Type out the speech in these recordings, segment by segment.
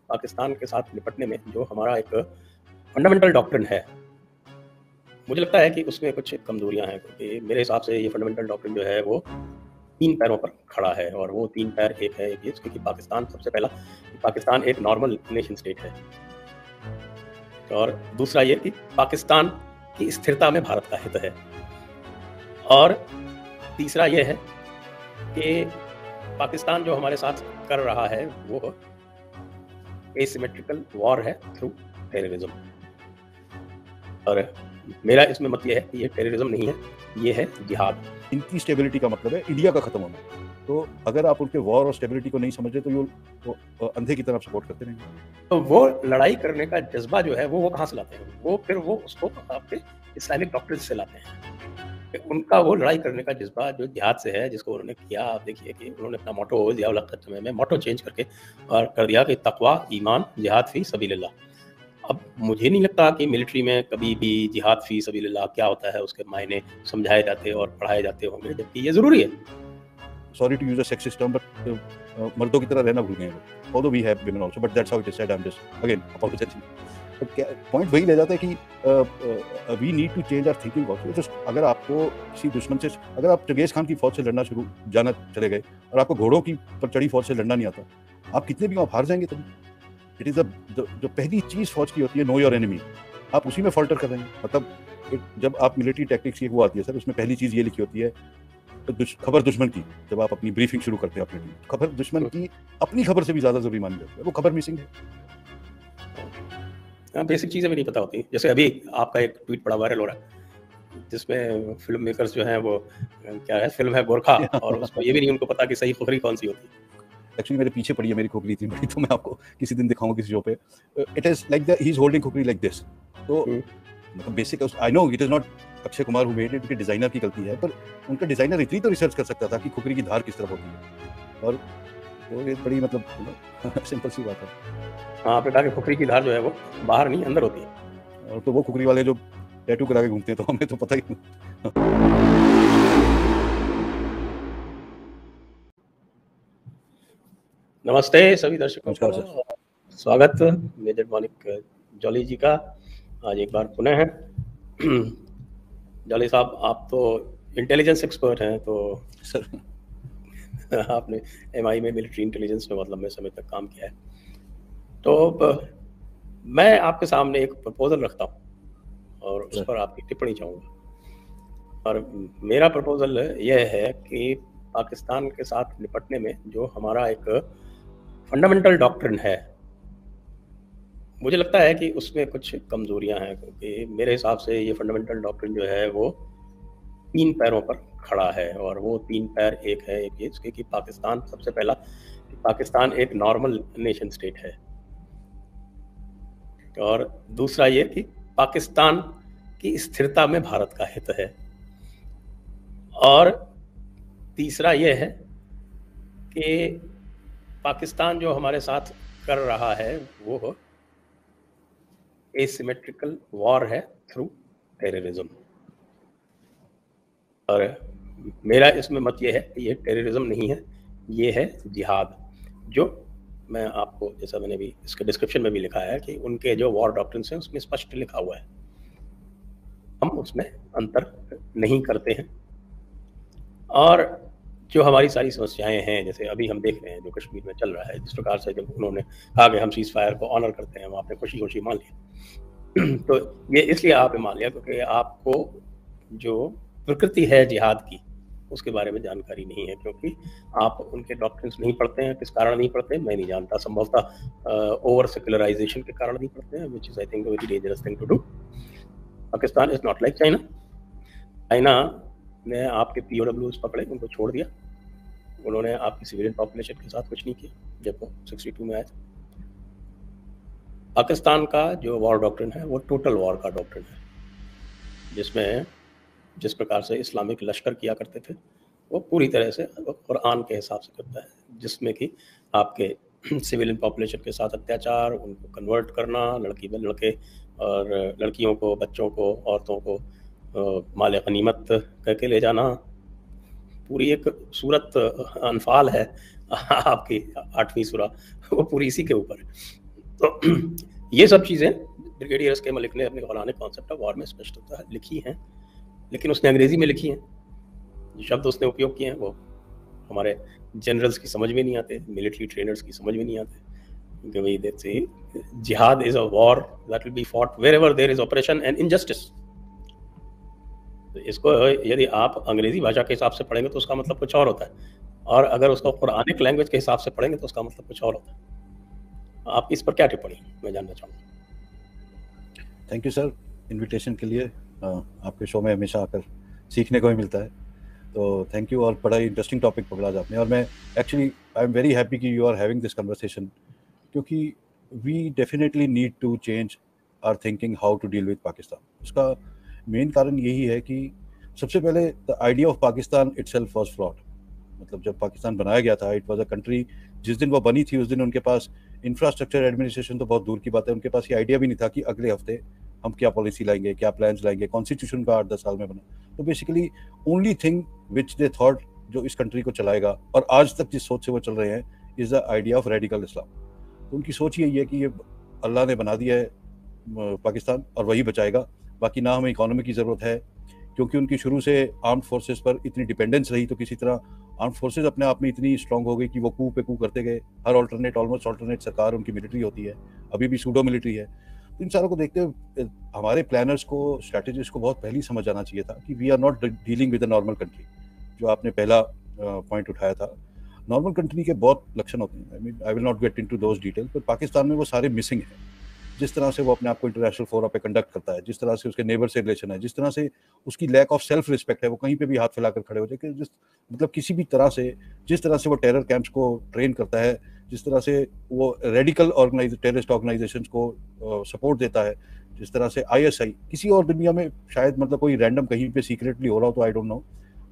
पाकिस्तान के साथ निपटने में जो हमारा एक फंडामेंटल डॉक्ट्रिन है, मुझे लगता है कि उसमें कुछ कमज़ोरियाँ हैं, क्योंकि मेरे हिसाब से ये फंडामेंटल डॉक्ट्रिन जो है वो 3 पैरों पर खड़ा है, और वो 3 पैर एक है ये, क्योंकि पाकिस्तान सबसे पहला, पाकिस्तान एक नॉर्मल नेशन स्टेट है, और दूसरा ये कि पाकिस्तान की स्थिरता में भारत का हित है, और तीसरा ये है कि पाकिस्तान जो हमारे साथ कर रहा है वो एसिमेट्रिकल वॉर है थ्रू टेररिज्म। और मेरा इसमें मत ये है कि ये टेररिज्म नहीं है, ये है जिहाद। इनकी स्टेबिलिटी का मतलब है इंडिया का खत्म होना। तो अगर आप उनके वॉर और स्टेबिलिटी को नहीं समझ रहे तो अंधे की तरफ सपोर्ट करते रहेंगे। तो वो लड़ाई करने का जज्बा जो है वो कहाँ से लाते हैं? वो फिर वो उसको आपके इस्लामिक डॉक्ट्रिन से लाते हैं। उनका वो लड़ाई करने का जज्बा जो जिहाद से है, जिसको उन्होंने किया, आप देखिए कि उन्होंने अपना मोटो ज़िया-उल हक के समय में मोटो चेंज करके और कर दिया कि तकवा, ईमान, जिहाद फी सबीलिल्लाह। अब मुझे नहीं लगता कि मिलिट्री में कभी भी जिहाद फी सबीलिल्लाह क्या होता है उसके मायने समझाए जाते और पढ़ाए जाते होंगे, जबकि ये ज़रूरी है। Sorry to use a sexist term, but मर्दों की तरह रहना भूल गए हैं वो। Although we have women also, but that's how it is said. I am just again apologising. But क्या पॉइंट वही रह जाता है कि we need to change our thinking also. Just अगर आपको किसी दुश्मन से, अगर आप चंगेज खान की फौज से लड़ना जाना चले गए और आपको घोड़ों की पर चढ़ी फौज से लड़ना नहीं आता, आप कितने भी आप हार जाएंगे तभी। इट इज जो पहली चीज फौज की होती है, नो योर एनिमी। आप उसी में फॉल्टर कर रहे हैं। मतलब जब आप मिलिट्री टैक्टिक्स की वो आती है सर, उसमें पहली चीज ये लिखी होती है, तो खबर दुश्मन की। जब आप अपनी ब्रीफिंग शुरू करते हैं अपनी टीम, खबर दुश्मन की अपनी खबर से भी ज्यादा जरूरी मानी जाती है। वो खबर मिसिंग है। बेसिक चीज़ें भी नहीं पता होती। जैसे अभी आपका एक ट्वीट बड़ा वायरल हो रहा है, जिसमें फिल्म मेकर्स जो हैं वो क्या है, फिल्म है गोरखा, और उसको ये भी नहीं उनको पता कि सही खुखरी कौन सी होती है। एक्चुअली मेरे पीछे पड़ी है मेरी खोखरी इतनी बड़ी, तो मैं आपको किसी दिन दिखाऊंगा किसी शो पे। It is like that, he is holding Khokhri like this. तो मतलब basic, I know it is not Akshay Kumar who made it, उनके डिजाइनर की गलती है, पर उनका डिजाइनर इतनी तो रिसर्च कर सकता था कि खुखरी की धार किस तरफ होती है। और वो एक बड़ी मतलब सिंपल सी बात है। हाँ, आपने कहा कि खुखरी की धार जो है वो बाहर नहीं अंदर होती है। और तो वो खुखरी वाले जो टैटू करा के घूमते हैं, तो हमें तो पता ही नहीं। नमस्ते सभी दर्शकों को, स्वागत मेजर मानिक जॉली जी का आज एक बार पुनः है। जॉली साहब, आप तो इंटेलिजेंस एक्सपर्ट हैं, तो सर आपने एमआई में मिलिट्री इंटेलिजेंस में मतलब में समय तक काम किया है, तो मैं आपके सामने एक प्रपोजल रखता हूँ और उस पर आपकी टिप्पणी चाहूँगा। और मेरा प्रपोजल यह है कि पाकिस्तान के साथ निपटने में जो हमारा एक फंडामेंटल डॉक्ट्रिन है, मुझे लगता है कि उसमें कुछ कमज़ोरियाँ हैं, क्योंकि मेरे हिसाब से ये फंडामेंटल डॉक्ट्रिन जो है वो 3 पैरों पर खड़ा है, और वो 3 पैर एक है ये, इसके कि पाकिस्तान सबसे पहला, पाकिस्तान एक नॉर्मल नेशन स्टेट है, और दूसरा ये कि पाकिस्तान की स्थिरता में भारत का हित है, और तीसरा ये है कि पाकिस्तान जो हमारे साथ कर रहा है वो एसिमेट्रिकल वॉर है थ्रू टेररिज्म। और मेरा इसमें मत ये है कि ये टेररिज्म नहीं है, ये है जिहाद। जो मैं आपको, जैसा मैंने भी इसके डिस्क्रिप्शन में भी लिखा है कि उनके जो वॉर डॉक्ट्रिन्स हैं उसमें स्पष्ट लिखा हुआ है, हम उसमें अंतर नहीं करते हैं। और जो हमारी सारी समस्याएं हैं, जैसे अभी हम देख रहे हैं जो कश्मीर में चल रहा है, जिस प्रकार से जब उन्होंने कहा कि हम सीज फायर को ऑनर करते हैं, वो आपने खुशी खुशी मान लिया। तो ये इसलिए आपने मान लिया क्योंकि आपको जो प्रकृति है जिहाद की उसके बारे में जानकारी नहीं है, क्योंकि आप उनके डॉक्ट्रिन्स नहीं पढ़ते हैं। किस कारण नहीं पढ़ते हैं मैं नहीं जानता, संभवतः ओवर सेक्युलराइजेशन के कारण नहीं पढ़ते हैं, which is I think very dangerous thing to do. Pakistan is not like China. China ने आपके POWs पकड़े, उनको छोड़ दिया, उन्होंने आपकी सिविलियन पॉपुलेशन के साथ कुछ नहीं किया जब वो 62 में आए थे। पाकिस्तान का जो वॉर डॉक्ट्रिन है वो टोटल वॉर का डॉक्ट्रिन है, जिसमें जिस प्रकार से इस्लामिक लश्कर किया करते थे वो पूरी तरह से कुरान के हिसाब से करता है, जिसमें कि आपके सिविलियन पॉपुलेशन के साथ अत्याचार, उनको कन्वर्ट करना, लड़की में लड़के और लड़कियों को, बच्चों को, औरतों को माल गनीमत करके ले जाना। पूरी एक सूरत अनफाल है आपकी 8वीं सूरा, वो पूरी इसी के ऊपर है। तो ये सब चीज़ें ब्रिगेडियर एस के मलिक ने अपने कौलानिक कॉन्सेप्ट ऑफ वॉर में स्पष्टतः लिखी हैं, लेकिन उसने अंग्रेजी में लिखी हैं। जो शब्द उसने उपयोग किए हैं वो हमारे जनरल्स की समझ में नहीं आते, मिलिट्री ट्रेनर्स की समझ में नहीं आते, क्योंकि भाई देखते जिहाद is a war that will be fought wherever there is oppression and injustice. तो इसको यदि आप अंग्रेजी भाषा के हिसाब से पढ़ेंगे तो उसका मतलब कुछ और होता है, और अगर उसको कुरानिक लैंग्वेज के हिसाब से पढ़ेंगे तो उसका मतलब कुछ और होता है। आप इस पर क्या टिप्पणी मैं जानना चाहूँगा। थैंक यू सर इनविटेशन के लिए। आपके शो में हमेशा आकर सीखने को ही मिलता है, तो थैंक यू। और बड़ा इंटरेस्टिंग टॉपिक पकड़ा आपने, और मैं actually I am very happy कि you are having this conversation, क्योंकि we definitely need to change our thinking how to deal with Pakistan. उसका मेन कारण यही है कि सबसे पहले the idea of Pakistan itself was flawed. मतलब जब पाकिस्तान बनाया गया था, इट वाज अ कंट्री, जिस दिन वो बनी थी उस दिन उनके पास इंफ्रास्ट्रक्चर एडमिनिस्ट्रेशन तो बहुत दूर की बात है, उनके पास ये आइडिया भी नहीं था कि अगले हफ्ते हम क्या पॉलिसी लाएंगे, क्या प्लान्स लाएंगे। कॉन्स्टिट्यूशन का 8-10 साल में बना, तो basically only thing which they thought जो इस कंट्री को चलाएगा, और आज तक जिस सोच से वो चल रहे हैं, is the idea of radical Islam. तो उनकी सोच यही है कि ये अल्लाह ने बना दिया है पाकिस्तान और वही बचाएगा, बाकी ना हमें इकोनॉमी की ज़रूरत है, क्योंकि उनकी शुरू से आर्म्ड फोर्सेस पर इतनी डिपेंडेंस रही, तो किसी तरह आर्म्ड फोर्सेस अपने आप में इतनी स्ट्रांग हो गई कि वो कू पे कू करते गए। हर ऑलमोस्ट ऑल्टरनेट सरकार उनकी मिलिट्री होती है, अभी भी सूडो मिलिट्री है। तो इन सारों को देखते हुए हमारे प्लानर्स को, स्ट्रैटेजिस्ट को बहुत पहले समझ आना चाहिए था कि we are not dealing with a normal country. जो आपने पहला पॉइंट उठाया था, नॉर्मल कंट्री के बहुत लक्षण होते हैं, आई will not get into those detail, पर पाकिस्तान में वो सारे मिसिंग हैं। जिस तरह से वो अपने आप को इंटरनेशनल फोरम पे कंडक्ट करता है, जिस तरह से उसके नेबर से रिलेशन है, जिस तरह से उसकी लैक ऑफ सेल्फ रिस्पेक्ट है, वो कहीं पे भी हाथ फैलाकर खड़े हो जाए, मतलब किसी भी तरह से, जिस तरह से वो टेरर कैंप्स को ट्रेन करता है, जिस तरह से वो रेडिकल टेररिस्ट ऑर्गेनाइजेशंस को सपोर्ट देता है, जिस तरह से ISI, किसी और दुनिया में शायद मतलब कोई रैंडम कहीं पे सीक्रेटली हो रहा हो तो आई डोंट नो,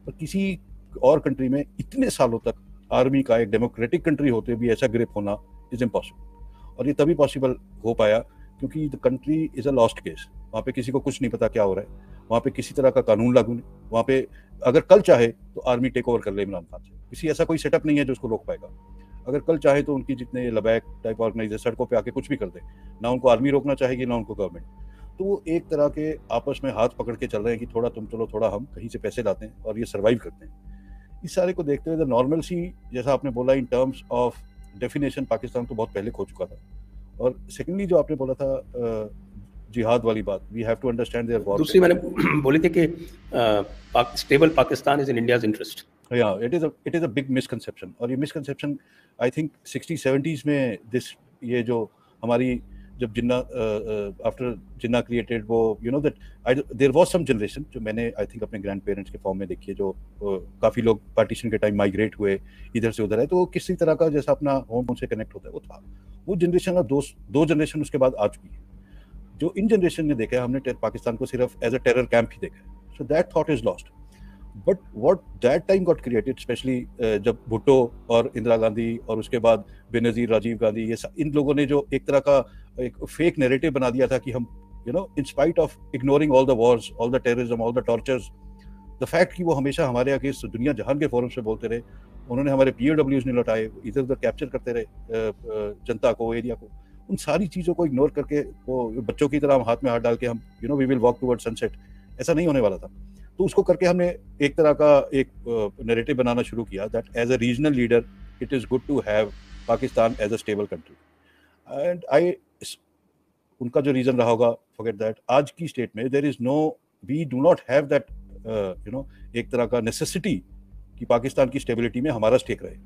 पर किसी और कंट्री में इतने सालों तक आर्मी का, एक डेमोक्रेटिक कंट्री होते भी ऐसा ग्रिप होना इज इम्पॉसिबल। और ये तभी पॉसिबल हो पाया क्योंकि the country is a lost case. वहाँ पे किसी को कुछ नहीं पता क्या हो रहा है, वहाँ पे किसी तरह का कानून लागू नहीं, वहाँ पे अगर कल चाहे तो आर्मी टेक ओवर कर ले इमरान खान से, किसी ऐसा कोई सेटअप नहीं है जो उसको रोक पाएगा। अगर कल चाहे तो उनकी जितने लबैक टाइप ऑर्गेनाइजेशन सड़कों पे आके कुछ भी कर दे, ना उनको आर्मी रोकना चाहेगी ना उनको गवर्नमेंट। तो वो एक तरह के आपस में हाथ पकड़ के चल रहे हैं कि थोड़ा तुम चलो, थोड़ा हम, कहीं से पैसे लाते हैं और ये सर्वाइव करते हैं। इस सारे को देखते हुए द नॉर्मलसी, जैसा आपने बोला, in terms of definition Pakistan तो बहुत पहले खो चुका था। और सेकेंडली जो आपने बोला था जिहाद वाली बात, we have to understand their war. दूसरी मैंने बोली थी कि stable Pakistan is in India's interest. या it is a big misconception, और ये मिसकंसेप्शन आई थिंक 60-70s में ये जो हमारी, जब जिन्ना आफ्टर जिन्ना क्रिएटेड, वो you know that there was some generation, जो मैंने आई थिंक अपने ग्रैंड पेरेंट्स के फॉर्म में देखी है, जो काफ़ी लोग पार्टीशन के टाइम माइग्रेट हुए इधर से उधर है, तो किसी तरह का जैसा अपना होम से कनेक्ट होता है वो था। वो जनरेशन अब दो जनरेशन उसके बाद आ चुकी है। जो इन जनरेशन ने देखा है, हमने पाकिस्तान को सिर्फ एज अ टेरर कैंप ही देखा है, so that thought is lost. But what that time got created, specially जब भुट्टो और इंदिरा गांधी और उसके बाद बेनजीर, राजीव गांधी, ये इन लोगों ने जो एक तरह का एक फेक नैरेटिव बना दिया था कि हम, you no, in spite of ignoring all the Wars, all the terrorism, all the tortures, the fact कि वो हमेशा हमारे अगेंस्ट दुनिया जहान के फोरम से बोलते रहे, उन्होंने हमारे POWs नहीं लौटाए, इधर उधर कैप्चर करते रहे जनता को, एरिया को, उन सारी चीज़ों को इग्नोर करके वो बच्चों की तरह हाथ में हाथ डाल के हम, you know, we will walk toward sunset, ऐसा नहीं होने वाला था। तो उसको करके हमने एक तरह का एक नैरेटिव बनाना शुरू किया that as a regional leader it is good to have Pakistan as a stable country. And उनका जो रीज़न रहा होगा, फॉरगेट दैट। आज की स्टेट में there is no, we do not have that, you know, एक तरह का नेसेसिटी कि पाकिस्तान की स्टेबिलिटी में हमारा स्टेक रहे।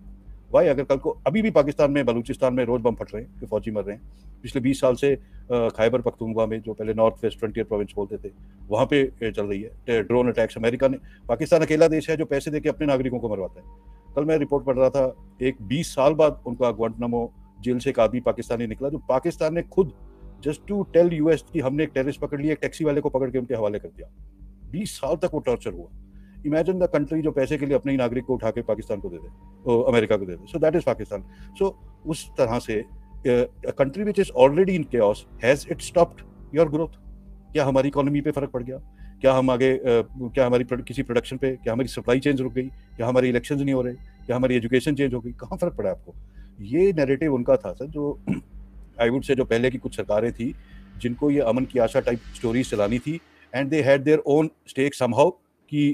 भाई अगर कल को, अभी भी पाकिस्तान में, बलूचिस्तान में रोज बम फट रहे हैं, फौजी मर रहे हैं। पिछले 20 साल से खैबर पख्तूनख्वा में, जो पहले नॉर्थ वेस्ट फ्रंटियर प्रोविंस बोलते थे, वहाँ पे चल रही है ड्रोन अटैक्स। अमेरिका ने, पाकिस्तान अकेला देश है जो पैसे देके अपने नागरिकों को मरवाता है। कल मैं रिपोर्ट पढ़ रहा था, एक 20 साल बाद उनका ग्वांटनामो जेल से एक आदमी पाकिस्तानी निकला, जो पाकिस्तान ने खुद जस्ट टू टेल US कि हमने एक टेररिस्ट पकड़ लिया, एक टैक्सी वाले को पकड़ के उनके हवाले कर दिया। 20 साल तक वो टॉर्चर हुआ। इमेजिन द कंट्री जो पैसे के लिए अपने ही नागरिक को उठा के पाकिस्तान को दे दे, अमेरिका को दे दे। So that is Pakistan. So उस तरह से country which is already in chaos, has it stopped your growth? क्या हमारी इकोनॉमी पे फर्क पड़ गया? क्या हम आगे, क्या हमारी किसी प्रोडक्शन पे, क्या हमारी सप्लाई चेंज रुक गई? क्या हमारी इलेक्शंस नहीं हो रहे? क्या हमारी एजुकेशन चेंज हो गई? कहाँ फर्क पड़ा आपको? ये नैरेटिव उनका था सर, जो आई वुड से जो पहले की कुछ सरकारें थी जिनको ये अमन की आशा टाइप स्टोरीज चलानी थी, and they had their own stake somehow कि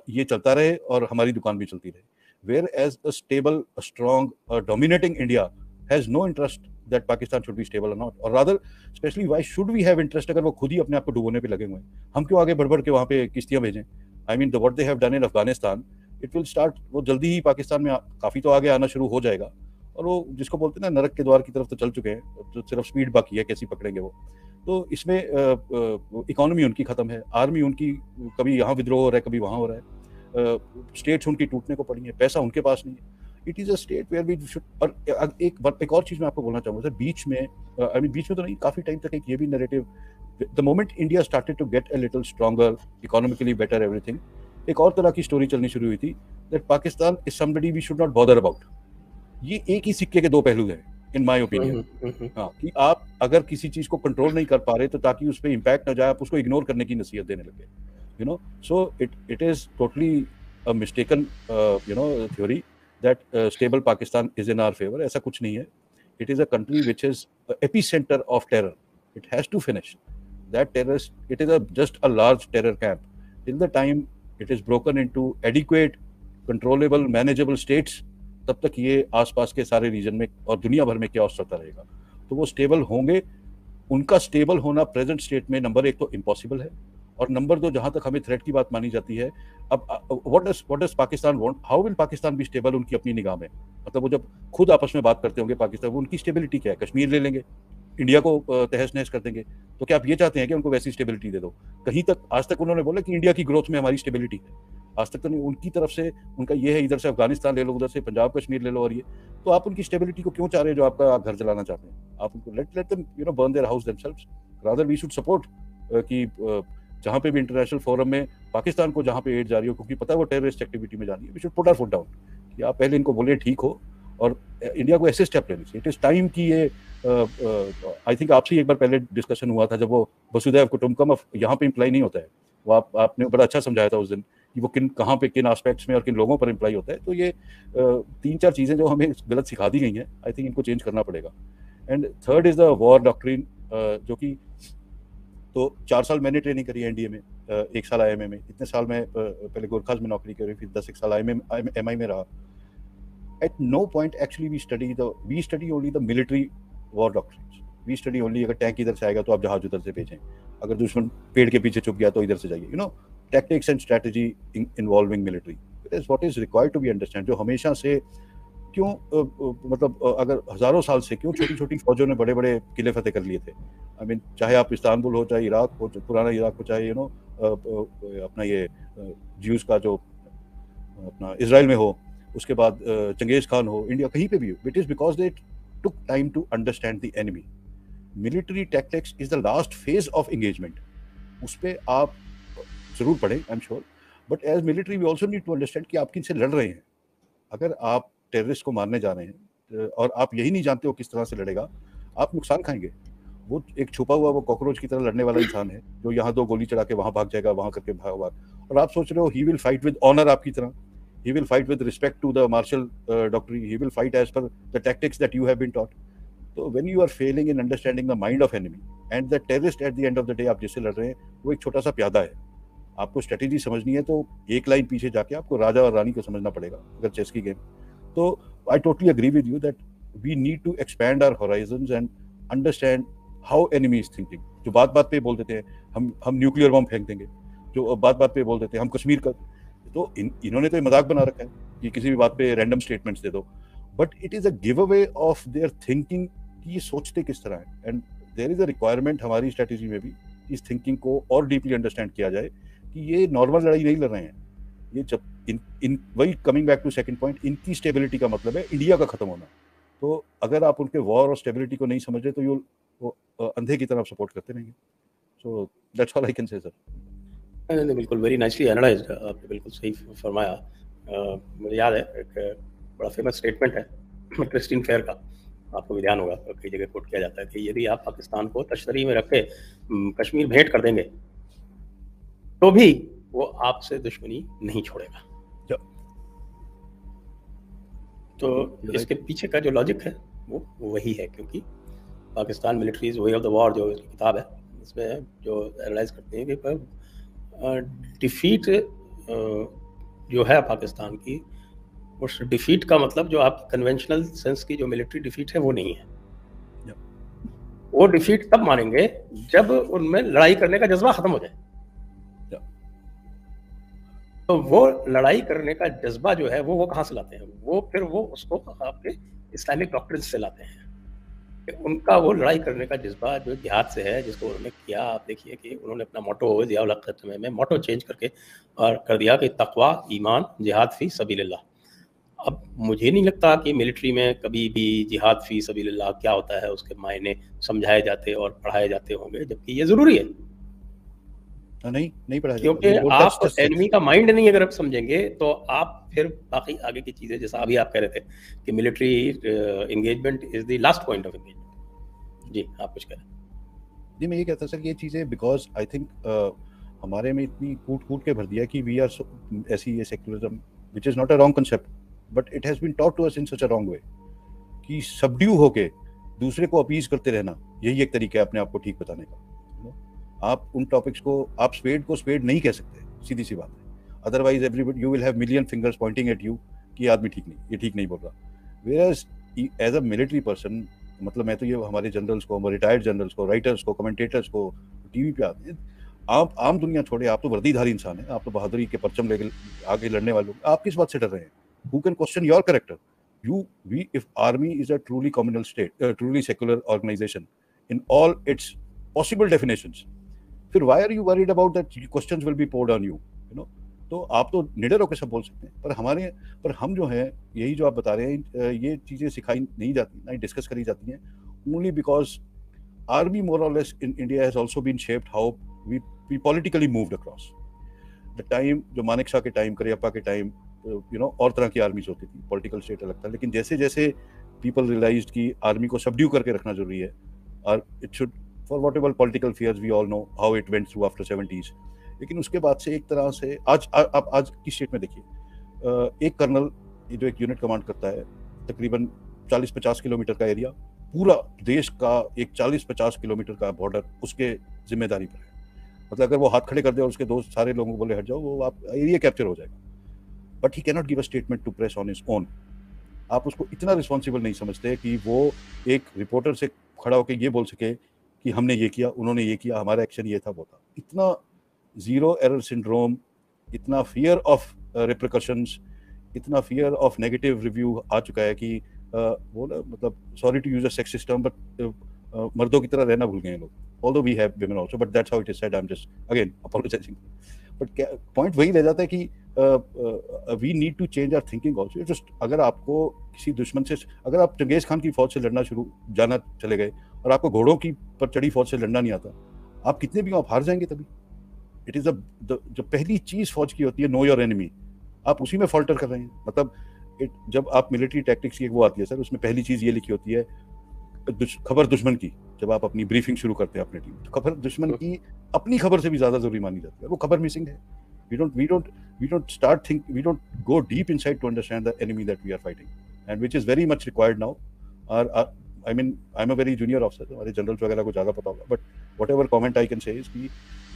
ये चलता रहे और हमारी दुकान भी चलती रहे। Whereas a stable, strong, dominating India has no interest that Pakistan should be stable और नॉट, और rather specially why should we have interest अगर वो खुद ही अपने आप को डुबोने पे लगे हुए हैं। हम क्यों आगे बढ़ बढ़ के वहाँ पे किश्तियाँ भेजें? I mean what they have done in Afghanistan, it will start, वो जल्दी ही पाकिस्तान में काफ़ी तो आगे आना शुरू हो जाएगा, और वो जिसको बोलते हैं ना नरक के द्वार की तरफ तो चल चुके हैं, तो सिर्फ स्पीड बाकी है, कैसी पकड़ेंगे वो। तो इसमें इकोनॉमी उनकी ख़त्म है, आर्मी उनकी कभी यहाँ विद्रोह हो रहा है, कभी वहाँ हो रहा है, स्टेट्स उनकी टूटने को पड़ी है, पैसा उनके पास नहीं है। It is a state where we should. और एक और चीज़ मैं आपको बोलना चाहूँगा सर, बीच में आई मीन बीच में तो नहीं, काफ़ी टाइम तक एक ये भी narrative, the moment India started to get a little stronger, economically better, everything, एक और तरह की स्टोरी चलनी शुरू हुई थी that Pakistan is somebody we should not bother about. ये एक ही सिक्के के दो पहलू हैं इन माय ओपिनियन। हाँ, कि आप अगर किसी चीज को कंट्रोल नहीं कर पा रहे तो ताकि उस पर इम्पैक्ट ना जाए आप उसको इग्नोर करने की नसीहत देने लगे, you know. So it is totally a mistaken you know theory that stable Pakistan is in our favour. ऐसा कुछ नहीं है। It is a country which is epicentre of terror. It has to finish that terrorist, it is just a large terror camp till the time it is broken into adequate, controllable, manageable states, तब तक ये आसपास के सारे reason में और दुनिया भर में क्या चलता रहेगा। तो वो स्टेबल होंगे। उनका स्टेबल होना प्रेजेंट स्टेट में नंबर एक तो इम्पॉसिबल है, और नंबर दो जहां तक हमें थ्रेट की बात मानी जाती है, अब what does Pakistan want, how will Pakistan be stable उनकी अपनी निगाह में? मतलब वो जब खुद आपस में बात करते होंगे पाकिस्तान, वो उनकी स्टेबिलिटी क्या है? कश्मीर ले लेंगे, इंडिया को तहस नहस कर देंगे। तो क्या आप ये चाहते हैं कि उनको वैसी स्टेबिलिटी दे दो? कहीं तक आज तक उन्होंने बोला कि इंडिया की ग्रोथ में हमारी स्टेबिलिटी है, आज तक तो नहीं। उनकी तरफ से उनका ये है, इधर से अफगानिस्तान ले लो, उधर से पंजाब कश्मीर ले लो, और ये तो आप उनकी स्टेबिलिटी को क्यों चाह रहे हैं जो आपका घर जलाना चाहते हैं? आप उनको let them you know burn their house themselves. Rather we should support कि जहाँ पे भी इंटरनेशनल फोरम में पाकिस्तान को जहाँ पे एड जा रही हो, क्योंकि पता है वो टेररिस्ट एक्टिविटी में जा रही है, we should put our foot down कि आप पहले इनको बोले ठीक हो, और इंडिया को ऐसे स्टेप लेने चाहिए। इट इज टाइम कि ये आई थिंक आपसे एक बार पहले डिस्कशन हुआ था जब वो वसुधैव कुटुंबकम यहाँ पे इम्प्लाई नहीं होता है, वो आपने बड़ा अच्छा समझाया था उस दिन कि वो कहाँ पे किन एस्पेक्ट्स में और किन लोगों पर इम्प्लाई होता है। तो ये 3-4 चीज़ें जो हमें गलत सिखा दी गई हैं, आई थिंक इनको चेंज करना पड़ेगा। And third is the war doctrine, जो कि तो 4 साल मैंने ट्रेनिंग करी है एनडीए में, 1 साल आईएमए में, इतने साल मैं पहले गोरखाज में नौकरी करी, फिर 10 साल एमआई में रहा। At no point actually we study only the military war doctrines. We study only अगर टैंक इधर से आएगा तो आप जहाज उधर से भेजें, अगर दुश्मन पेड़ के पीछे छुप गया तो इधर से जाइए, you know, tactics and strategy involving military. It is what is required to be understand. जो हमेशा से क्यों मतलब अगर हजारों साल से क्यों छोटी छोटी फौजों ने बड़े बड़े किले फतेह कर लिए थे। आई मीन चाहे आप इस्तांबुल हो, चाहे इराक हो, पुराना इराक हो, चाहे यू नो अपना ये ज्यूज का जो अपना इसराइल में हो, उसके बाद चंगेज खान हो, इंडिया कहीं पे भी हो, it is because they took time to understand the enemy. Military tactics is the last phase of engagement. उस पर आप जरूर पढ़ें, I am sure, but as military we also need to understand कि आप किनसे लड़ रहे हैं। अगर आप टेररिस्ट को मारने जा रहे हैं और आप यही नहीं जानते हो किस तरह से लड़ेगा, आप नुकसान खाएंगे। वो एक छुपा हुआ वो कॉकरोच की तरह लड़ने वाला इंसान है जो यहाँ 2 गोली चढ़ा के वहां भाग जाएगा, वहां करके भाग, और आप सोच रहे हो he will fight with honour आपकी तरह। He will fight with respect to the martial doctrine. He will fight as per the tactics that you have been taught. So when you are failing in understanding the mind of enemy and the terrorist at the end of the day आप जिससे लड़ रहे हैं वो एक छोटा सा प्यादा है। आपको स्ट्रेटेजी समझनी है तो एक लाइन पीछे जाके आपको राजा और रानी को समझना पड़ेगा अगर चेस की गेम। तो I totally agree with you that we need to expand our horizons and understand how enemy is thinking. जो बात पे बोल देते हैं हम न्यूक्लियर बम फेंक देंगे, जो बात पे बोल देते हैं हम कश्मीर का, तो इन्होंने तो मजाक बना रखा है कि किसी भी बात पे रैंडम स्टेटमेंट्स दे दो, but it is a give away of their thinking कि ये सोचते किस तरह है। And there is a requirement हमारी स्ट्रेटेजी में भी इस थिंकिंग को और डीपली अंडरस्टैंड किया जाए कि ये नॉर्मल लड़ाई नहीं लड़ रहे हैं। ये जब इन वही coming back to second point, इनकी स्टेबिलिटी का मतलब है इंडिया का खत्म होना। तो अगर आप उनके वॉर और स्टेबिलिटी को नहीं समझ रहे तो ये अंधे की तरफ सपोर्ट करते रहेंगे। So that's all I can say sir. नहीं, बिल्कुल वेरी नाइसली एनालाइज्ड, आपने बिल्कुल सही फरमाया। मुझे याद है एक बड़ा फेमस स्टेटमेंट है क्रिस्टीन फेयर का, आपको भी ध्यान होगा, कई जगह कोट किया जाता है कि यदि आप पाकिस्तान को तश्तरी में रख के कश्मीर भेंट कर देंगे तो भी वो आपसे दुश्मनी नहीं छोड़ेगा। तो इसके पीछे का जो लॉजिक है वो वही है, क्योंकि Pakistan militaries way of the war जो किताब है, इसमें जो एनालाइज करते हैं कि डिफीट जो है पाकिस्तान की, उस डिफीट का मतलब जो आप कन्वेंशनल सेंस की जो मिलिट्री डिफीट है वो नहीं है। वो डिफीट तब मानेंगे जब उनमें लड़ाई करने का जज्बा खत्म हो जाए। तो वो लड़ाई करने का जज्बा जो है वो कहाँ से लाते हैं? वो फिर वो उसको आपके इस्लामिक डॉक्ट्रिन से लाते हैं। उनका वो लड़ाई करने का जज्बा जो जिहाद से है, जिसको उन्होंने किया, आप देखिए कि उन्होंने अपना मोटो ज़िया-उल हक के समय में मोटो चेंज करके और कर दिया कि तकवा, ईमान, जिहाद फी सबीलिल्लाह। अब मुझे नहीं लगता कि मिलिट्री में कभी भी जिहाद फी सबीलिल्लाह क्या होता है उसके मायने समझाए जाते और पढ़ाए जाते होंगे, जबकि ये ज़रूरी है। नहीं पढ़ाया जाता, क्योंकि आप एनिमी का माइंड नहीं अगर आप समझेंगे तो आप फिर बाकी आगे की चीज़ें, जैसा अभी आप कह रहे थे कि military engagement is the last point of engagement. जी, आप कुछ कह रहे हैं? जी, मैं ये कहता सर, ये चीज़ें बिकॉज आई थिंक हमारे में इतनी कूट के भर दिया कि वी आर ऐसी ये secularism which is not a wrong concept, but it has been taught to us in such a wrong way कि सबड्यू होके दूसरे को अपीज करते रहना, यही एक तरीका है अपने आप को ठीक बताने का। आप उन टॉपिक्स को, आप स्पेड को स्पेड नहीं कह सकते, सीधी सी बात है। Otherwise everybody you will have million fingers pointing at you कि आदमी ठीक नहीं, ये ठीक नहीं बोल रहा। Whereas as a military person, मतलब मैं तो ये हमारे जनरल्स को, रिटायर्ड जनरल्स को, राइटर्स को, कमेंटेटर्स को, टीवी पे आते हैं, आप आम दुनिया छोड़े, आप तो वर्दीधारी इंसान है, आप तो बहादुरी के परचम लेके आगे लड़ने वाले लोग, आप किस बात से डर रहे हैं? Who can question your character? If army is a truly communal state, truly secular organization in all its possible definitions, फिर why are you worried about that questions will be poured on you? तो आप तो निडर होकर सब बोल सकते हैं, पर हम जो हैं, यही जो आप बता रहे हैं, ये चीज़ें सिखाई नहीं जाती, ना डिस्कस करी जाती हैं, only because army more or less in India has also been shaped how we politically moved across the time। जो मानेक शाह के टाइम, करियप्पा के टाइम, और तरह की आर्मीज होती थी, पॉलिटिकल स्टेट अलग था, लेकिन जैसे जैसे पीपल रियलाइज्ड कि आर्मी को सबड्यू करके रखना जरूरी है, और it should for whatever political fears, we all know how it went through after 70s। लेकिन उसके बाद से एक तरह से आज की स्टेट में देखिए, एक कर्नल जो एक यूनिट कमांड करता है, तकरीबन 40-50 किलोमीटर का एरिया, पूरा देश का एक 40-50 किलोमीटर का बॉर्डर उसके जिम्मेदारी पर है। मतलब अगर वो हाथ खड़े कर दे और उसके दोस्त सारे लोगों को बोले हट जाओ, वो आप एरिया कैप्चर हो जाएगा। But he cannot give a statement to press on his own. आप उसको इतना रिस्पॉन्सिबल नहीं समझते कि वो एक रिपोर्टर से खड़ा होकर ये बोल सके कि हमने ये किया, उन्होंने ये किया, हमारा एक्शन ये था, वो था। इतना जीरो एरर सिंड्रोम, इतना फियर ऑफ रिप्रिकॉशंस, इतना फियर ऑफ नेगेटिव रिव्यू आ चुका है कि वो ना, मतलब sorry to use a sexist term, but मर्दों की तरह रहना भूल गए हैं लोग। Although we have women also, but that's how it is said. I'm just again apologizing. But point वही रह जाता है कि we need to change our thinking also. Just अगर आपको किसी दुश्मन से, अगर आप चंगेज खान की फौज से लड़ना जाना चले गए और आपको घोड़ों की पर चढ़ी फौज से लड़ना नहीं आता, आप कितने भी आप हार जाएंगे तभी। इट इज जो पहली चीज फौज की होती है, नो योर एनिमी, आप उसी में फॉल्टर कर रहे हैं। मतलब जब आप मिलिट्री टैक्टिक्स की वो आती है सर, उसमें पहली चीज ये लिखी होती है, खबर दुश्मन की। जब आप अपनी ब्रीफिंग शुरू करते हैं अपने टीम, तो खबर दुश्मन की अपनी खबर से भी ज्यादा जरूरी मानी जाती है। वो खबर मिसिंग है। We don't go deep inside to understand the enemy that we are fighting, and which is very much required now. I mean, I'm a very junior officer, हमारे जनरल्स वगैरह को ज्यादा पता होगा, but whatever comment I can say is कि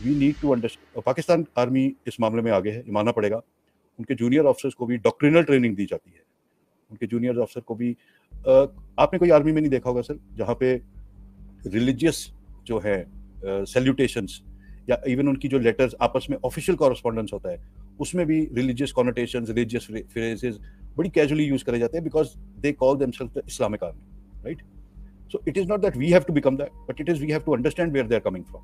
we need to understand। Pakistan army इस मामले में आगे है, ये मानना पड़ेगा। उनके जूनियर ऑफिसर्स को भी डॉक्ट्रिनल ट्रेनिंग दी जाती है। उनके जूनियर ऑफिसर को भी आपने कोई आर्मी में नहीं देखा होगा सर जहाँ पे रिलीजियस जो है सैल्यूटेशंस या इवन उनकी जो लेटर्स आपस में ऑफिशियल कॉरेस्पॉन्डेंस होता है, उसमें भी रिलीजियस कॉनोटेशंस, रिलीजियस फ्रेजेस बड़ी कैजुअली यूज करे जाते हैं, because they call themselves the Islamic army, right? So it is not that we have to become that, but it is we have to understand where they are coming from.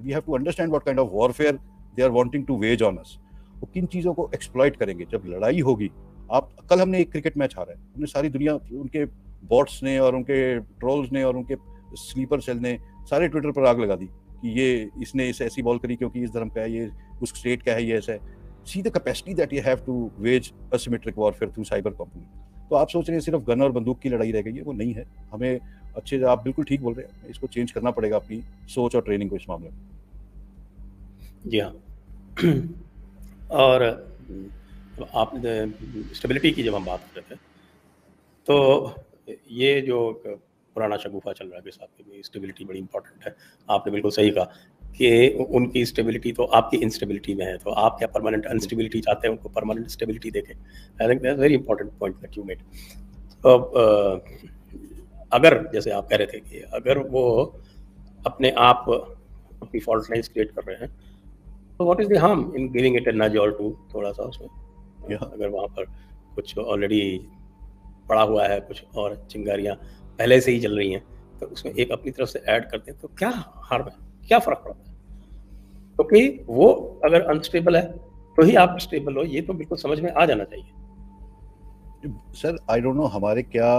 We have to understand what kind of warfare they are wanting to wage on us. वो किन चीज़ों को exploit करेंगे जब लड़ाई होगी। आप कल हमने एक क्रिकेट मैच हारा है, हमने सारी दुनिया, उनके बॉट्स ने और उनके ट्रोल्स ने और उनके स्लीपर सेल ने सारे ट्विटर पर आग लगा दी कि ये इसने इसे ऐसी बॉल करी क्योंकि इस धर्म का है, ये उस स्टेट का है, ये ऐसा है। See the capacity that you have to wage asymmetric warfare through cyber comping. तो आप सोच रहे हैं सिर्फ गन और बंदूक की लड़ाई रह गई है, वो नहीं है। हमें अच्छे, आप बिल्कुल ठीक बोल रहे हैं, इसको चेंज करना पड़ेगा अपनी सोच और ट्रेनिंग को इस मामले में। जी हाँ। और आप स्टेबिलिटी की जब हम बात कर रहे थे, तो ये जो पुराना शगुफा चल रहा है कि साहब की स्टेबिलिटी बड़ी इंपॉर्टेंट है। आपने बिल्कुल सही कहा कि उनकी स्टेबिलिटी तो आपकी इंस्टेबिलिटी में है, तो आप क्या परमानेंट अनस्टेबिलिटी चाहते हैं, उनको परमानेंट स्टेबिलिटी देखें। I think that's very important point that you made. तो अगर जैसे आप कह रहे थे कि अगर वो अपने आप अपनी फॉल्ट लाइन्स क्रिएट कर रहे हैं, तो what is the harm in giving it a नज और टू, थोड़ा सा उसमें अगर वहाँ पर कुछ ऑलरेडी पड़ा हुआ है, कुछ और चिंगारियाँ पहले से ही जल रही हैं, तो उसमें एक अपनी तरफ से ऐड करते हैं, तो क्या हार्म है, क्या फ़र्क पड़ता है? क्योंकि वो अगर अनस्टेबल है तो ही आप स्टेबल हो, ये तो बिल्कुल समझ में आ जाना चाहिए। सर आई डोंट नो हमारे क्या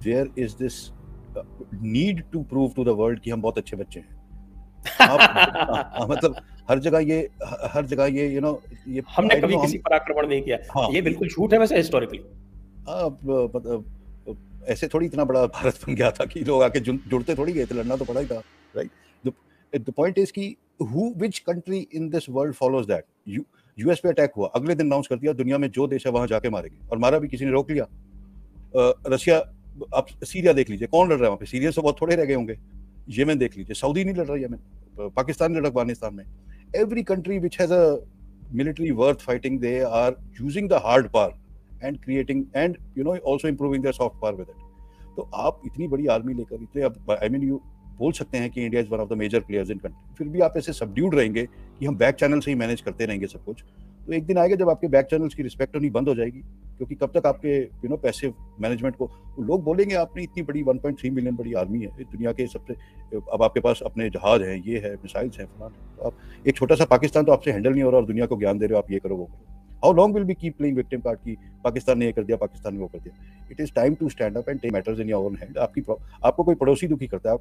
there is this need to prove to the world कि हम बहुत अच्छे बच्चे हैं। आप मतलब हर जगह ये यू नो ये हमने कभी किसी पर आक्रमण नहीं किया। हाँ, ये बिल्कुल झूठ है वैसे हिस्टोरिकली। मतलब ऐसे थोड़ी इतना बड़ा भारत बन गया था कि लोग आके जुड़ते थोड़ी गए थे, लड़ना तो पड़ा ही था, राइट। द पॉइंट इज कि which country in this world follows that? US पे अटैक हुआ, अगले दिन अनाउंस कर दिया दुनिया में जो देश है वहां जाके मारेंगे, और मारा भी किसी ने रोक लिया। रशिया, आप सीरिया देख लीजिए, कौन लड़ रहा है वहां पे? सीरिया से बहुत थोड़े रह गए होंगे। येमेन देख लीजिए, सऊदी नहीं लड़ रहा येमेन, पाकिस्तान लड़ रहा अफगानिस्तान में। Every country which has a military worth fighting, they are using the hard power and creating and also improving their soft power with it. तो आप इतनी बड़ी आर्मी लेकर इतने, अब आई मीन यू बोल सकते हैं कि India is one of the major players in country, फिर भी आप ऐसे सबड्यूड रहेंगे कि हम बैक चैनल से ही मैनेज करते रहेंगे सब कुछ, तो एक दिन आएगा जब आपके बैक चैनल्स की रिस्पेक्ट होनी बंद हो जाएगी। क्योंकि कब तक आपके पैसिव मैनेजमेंट को लोग बोलेंगे आपने इतनी बड़ी 1.3 मिलियन बड़ी आर्मी है दुनिया के सबसे, अब आपके पास अपने जहाज हैं, ये है, मिसाइल्स हैं, फलान, तो आप एक छोटा सा पाकिस्तान तो आपसे हैंडल नहीं हो रहा और दुनिया को ज्ञान दे रहे हो आप ये करो वो करो। How long will be keep playing victim card की पाकिस्तान ने ये कर दिया, पाकिस्तान ने वो कर दिया? It is time to stand up and take matters in your own hand. आपको कोई पड़ोसी दुखी करता है,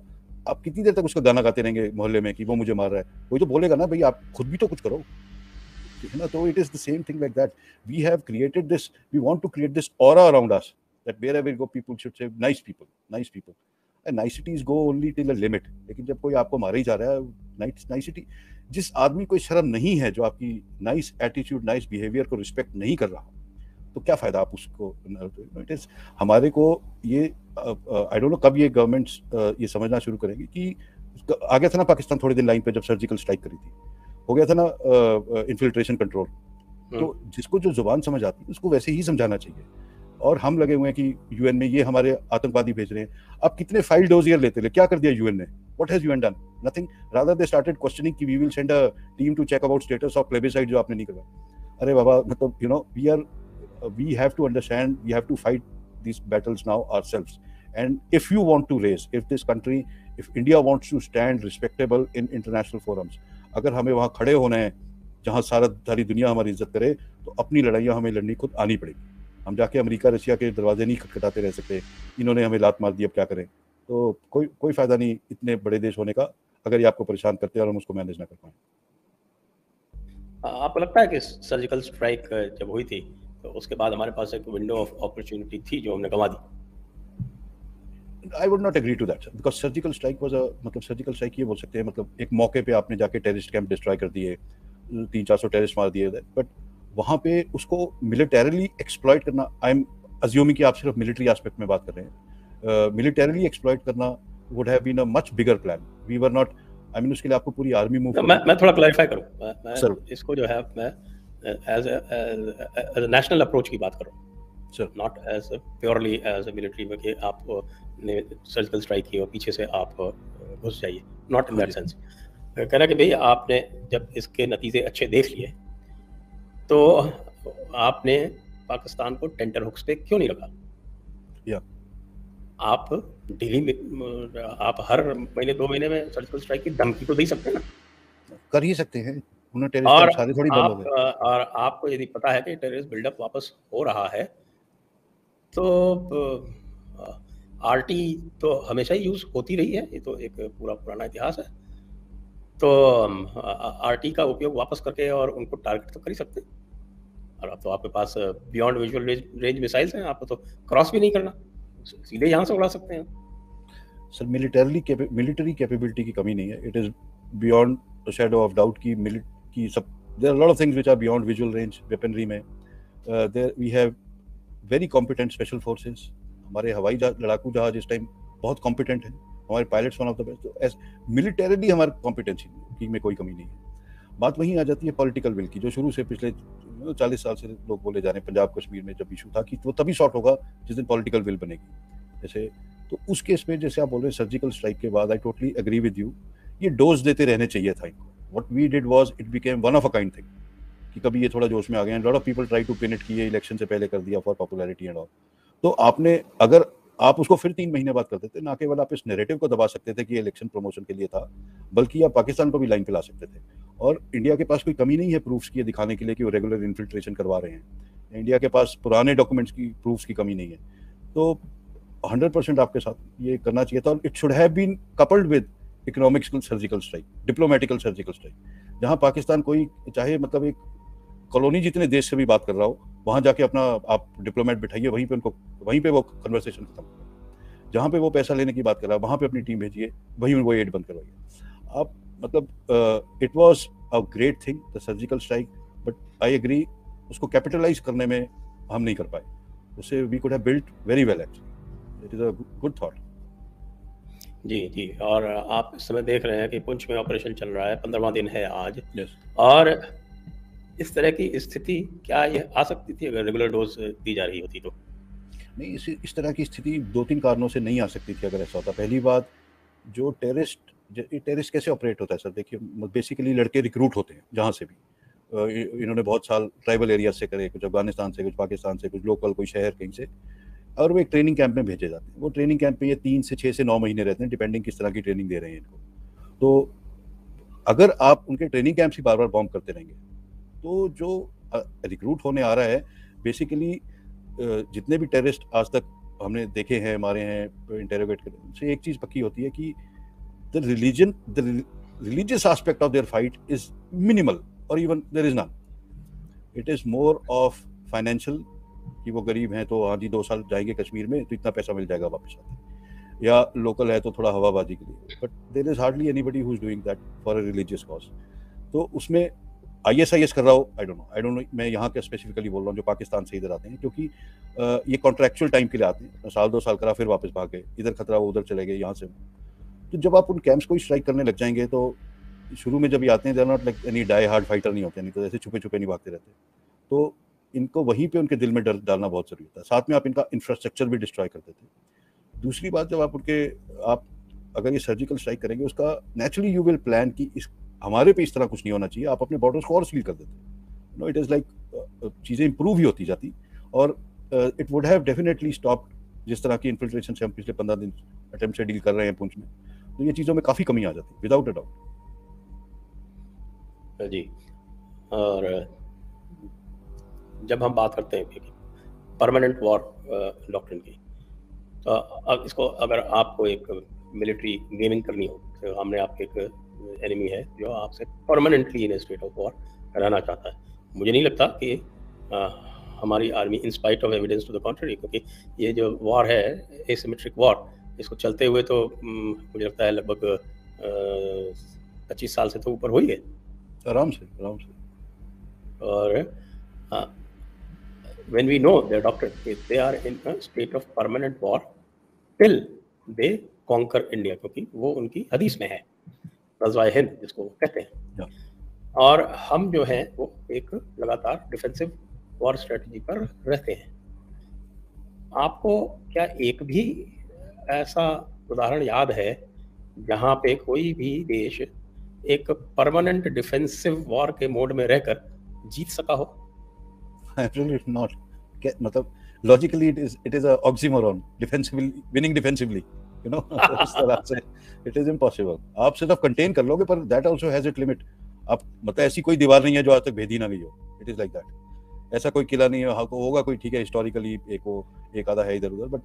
आप कितनी देर तक उसका गाना गाते रहेंगे मोहल्ले में कि वो मुझे मार रहा है? कोई तो बोलेगा ना भाई, आप खुद भी तो कुछ करो, है ना? तो it is the same thing like that. We have created this, we want to create this aura around us that wherever we go people should say nice people, nice people, and niceties go only till a limit. लेकिन जब कोई आपको मार ही जा रहा है, नाइसिटी, जिस आदमी को शर्म नहीं है, जो आपकी नाइस एटीट्यूड, नाइस बिहेवियर को रिस्पेक्ट नहीं कर रहा, तो क्या फायदा आप उसको? इट इज हमारे को ये आई डोंट नो कब ये गवर्नमेंट्स ये समझना शुरू करेंगी कि आ गया था ना पाकिस्तान थोड़े दिन लाइन पे जब सर्जिकल स्ट्राइक करी थी, हो गया था ना इन्फिल्ट्रेशन कंट्रोल। तो जिसको जो जुबान समझ आती है उसको वैसे ही समझाना चाहिए। और हम लगे हुए हैं कि यूएन में ये हमारे आतंकवादी भेज रहे हैं। अब कितने फाइल डोजियर लेते हैं, क्या कर दिया यूएन ने? What has UN done? Nothing. Rather they started questioning कि we will send a team to check about status of plebiscite, जो आपने नहीं करवाया। अरे बाबा, मतलब we have to understand, we have to fight these battles now ourselves. And if you want to raise, if this country, if India wants to stand respectable in international forums, अगर हमें वहाँ खड़े होना है जहाँ सारी दुनिया हमारी इज्जत करे, तो अपनी लड़ाइयाँ हमें लड़नी खुद आनी पड़ेगी। हम जाके अमेरिका रशिया के दरवाजे नहीं खटखटाते रह सकते, इन्होंने हमें लात मार दी अब क्या करें। तो कोई फायदा नहीं इतने बड़े देश होने का, अगर ये आपको परेशान करते हैं और हम उसको मैनेज ना कर पाए। आपको लगता है कि सर्जिकल स्ट्राइक जब हुई थी तो उसके बाद हमारे पास एक विंडो ऑफ अपॉर्चुनिटी थी जो हमने गंवा दी? I would not agree to that, because surgical strike was a, मतलब सर्जिकल स्ट्राइक ये बोल सकते हैं, मतलब एक मौके पे आपने जाके टेररिस्ट कैंप डिस्ट्रॉय कर दिए, 300-400 टेररिस्ट मार दिए, बट वहाँ पे उसको मिलिटरीली एक्सप्लॉइट करना, आई एम अज्यूमिंग कि आप सिर्फ मिलिट्री एस्पेक्ट में बात कर रहे हैं, मिलिटरीली एक्सप्लॉइट करना would have been a much bigger plan. We were not, I mean उसके लिए आपको पूरी आर्मी मूव। मैं थोड़ा क्लैरिफाई करूँ, मैं इसको जो है मैं as a national approach की बात कर रहा हूँ, not as a purely as a military में कि आप ने सर्जिकल स्ट्राइक की और पीछे से आप घुस जाइए, not in that sense। कह रहा कि भाई आपने जब इसके नतीजे अच्छे देख लिए तो आपने पाकिस्तान को टेंटर हुक्स पे क्यों नहीं रखा? आप डेली में, आप हर महीने 2 महीने में सर्जिकल स्ट्राइक की धमकी तो दे सकते हैं ना? कर ही सकते हैं, और सारे थोड़ी बंद हो गए। और आपको यदि पता है कि टेररिस्ट बिल्डअप वापस हो रहा है तो आरटी तो हमेशा ही यूज होती रही है, ये तो एक पूरा पुराना इतिहास है। तो आरटी का उपयोग वापस करके और उनको टारगेट तो कर ही सकते हैं। और अब तो आपके पास बियॉन्ड विजुअल रेंज मिसाइल्स हैं, आपको तो क्रॉस भी नहीं करना, सीधे यहाँ से उड़ा सकते हैं। सर मिलिटरी कैपेबिलिटी की कमी नहीं है, it is beyond the shadow of doubt की सब, there are lot of things which are beyond visual range weaponry में। There we have very competent special forces, हमारे हवाई लड़ाकू जहाज इस टाइम बहुत कॉम्पिटेंट हैं, हमारे pilots one of the best, तो एज मिलिटरीली हमारी कॉम्पिटेंसी की में कोई कमी नहीं है। बात वहीं आ जाती है पॉलिटिकल विल की, जो शुरू से पिछले 40 साल से लोग बोले जा रहे हैं पंजाब कश्मीर में जब इशू था कि वो तभी सॉर्ट होगा जिस दिन पॉलिटिकल विल बनेगी। जैसे तो उस केस में जैसे आप बोल रहे हैं सर्जिकल स्ट्राइक के बाद, I totally agree with you, ये डोज देते रहने चाहिए था इनको। What we did was it became one of a kind thing कि कभी ये थोड़ा जोश में आ गए, lot of people try to pin it कि ये इलेक्शन से पहले कर दिया फॉर पॉपुलैरिटी एंड ऑल। तो आपने अगर आप उसको फिर 3 महीने बाद कर देते, ना केवल आप इस नैरेटिव को दबा सकते थे कि ये इलेक्शन प्रमोशन के लिए था, बल्कि आप पाकिस्तान को भी लाइन पे ला सकते थे। और इंडिया के पास कोई कमी नहीं है प्रूफ्स की दिखाने के लिए कि वो रेगुलर इन्फिल्ट्रेशन करवा रहे हैं। इंडिया के पास पुराने डॉक्यूमेंट्स की प्रूफ्स की कमी नहीं है। तो 100% आपके साथ ये करना चाहिए था, और it should have been coupled with economic surgical strike, diplomatical surgical strike, जहां पाकिस्तान कोई चाहे मतलब एक कॉलोनी जितने देश से भी बात कर रहा हो, वहां जाके अपना आप डिप्लोमेट बिठाइए, वहीं पे वो कन्वर्सेशन खत्म करो। जहां पे वो पैसा लेने की बात कर रहा है वहां पे अपनी टीम भेजिए, वहीं वो एड बंद करवाइए। आप मतलब it was a great thing the surgical strike, but I agree उसको कैपिटलाइज करने में हम नहीं कर पाए, उससे we could have built very well actually. It is a good thought. जी जी। और आप इस समय देख रहे हैं कि पुंछ में ऑपरेशन चल रहा है, 15वां दिन है आज। यस। और इस तरह की स्थिति क्या ये आ सकती थी अगर रेगुलर डोज दी जा रही होती तो? नहीं, इस तरह की स्थिति 2-3 कारणों से नहीं आ सकती थी अगर ऐसा होता। पहली बात, जो टेररिस्ट कैसे ऑपरेट होता है सर, देखिए बेसिकली लड़के रिक्रूट होते हैं जहाँ से भी, इन्होंने बहुत साल ट्राइबल एरिया से करे, कुछ अफगानिस्तान से, कुछ पाकिस्तान से, कुछ लोकल, कोई शहर कहीं से, और वो एक ट्रेनिंग कैंप में भेजे जाते हैं। वो ट्रेनिंग कैंप में ये 3 से 6 से 9 महीने रहते हैं, डिपेंडिंग किस तरह की ट्रेनिंग दे रहे हैं इनको। तो अगर आप उनके ट्रेनिंग कैंप ही बार बार बॉम्ब करते रहेंगे, तो जो रिक्रूट होने आ रहा है बेसिकली, जितने भी टेररिस्ट आज तक हमने देखे हैं, हमारे हैं इंटेरोगेट करने, उनसे एक चीज़ पक्की होती है कि the religious aspect of their fight is minimal, और even there is none. It is more of financial, कि वो गरीब हैं तो हाँ जी 2 साल जाएंगे कश्मीर में तो इतना पैसा मिल जाएगा वापस आते, या लोकल है तो थोड़ा हवाबाजी के लिए, but there is hardly anybody who is doing that for a religious cause. तो उसमें ISIS कर रहा हो, आई डोंट नो, मैं यहाँ के स्पेसिफिकली बोल रहा हूँ जो पाकिस्तान से इधर आते हैं, क्योंकि ये कॉन्ट्रैक्चुअल टाइम के लिए आते हैं, साल 2 साल करा फिर वापस भाग गए, इधर खतरा वो उधर चले गए, यहाँ से। तो जब आप उन कैंप्स को ही स्ट्राइक करने लग जाएंगे, तो शुरू में जब ये आते हैं, they are not like any die hard fighter नहीं होते, नहीं तो ऐसे छुपे छुपे नहीं भागते रहते। तो इनको वहीं पे उनके दिल में डर डालना बहुत जरूरी होता है। साथ में आप इनका इंफ्रास्ट्रक्चर भी डिस्ट्रॉय कर देते हैं। दूसरी बात, जब आप अगर ये सर्जिकल स्ट्राइक करेंगे, उसका नेचुरली यू विल प्लान कि इस हमारे पे इस तरह कुछ नहीं होना चाहिए, आप अपने बॉर्डर्स को और सील कर देते हैं। नो, इट इज़ लाइक चीज़ें इंप्रूव ही होती जाती, और it would have definitely stopped जिस तरह की इन्फिल्ट्रेशन से हम पिछले 15 दिन अटेम्प्ट से डील कर रहे हैं पुंछ में। तो ये चीज़ों में काफ़ी कमी आ जाती है विदाउट अ डाउट। जी। और जब हम बात करते हैं परमानेंट वॉर डॉक्ट्रिन की, तो अब इसको अगर आपको एक मिलिट्री गेमिंग करनी हो, तो हमने आपके एक एनिमी है जो आपसे permanently in state of war रहना चाहता है। मुझे नहीं लगता कि हमारी army in spite of evidence to the contrary, क्योंकि ये जो वॉर है एसिमेट्रिक वॉर, इसको चलते हुए तो मुझे लगता है लगभग 25 साल से तो ऊपर हो ही गए आराम से। और when we know their doctrine, they are in a state of permanent war till they conquer India, क्योंकि वो उनकी हदीस में है, ग़ज़वा-ए हिंद जिसको वो कहते हैं। और हम जो हैं वो एक लगातार डिफेंसिव वॉर स्ट्रेटजी पर रहते हैं। आपको क्या एक भी ऐसा उदाहरण याद है जहाँ पे कोई भी देश एक परमानेंट डिफेंसिव वॉर के मोड में रहकर जीत सका हो? Absolutely not. मतलब logically it is a oxymoron, defensively winning defensively, you know. इस तरह से it is impossible. आप सिर्फ कंटेन कर लोगे, पर that also has its limit. आप मतलब ऐसी कोई दीवार नहीं है जो आज तक भेदी ना गई हो। It is like that. ऐसा कोई किला नहीं है, होगा कोई, ठीक है, हिस्टोरिकली एक आधा है इधर उधर, बट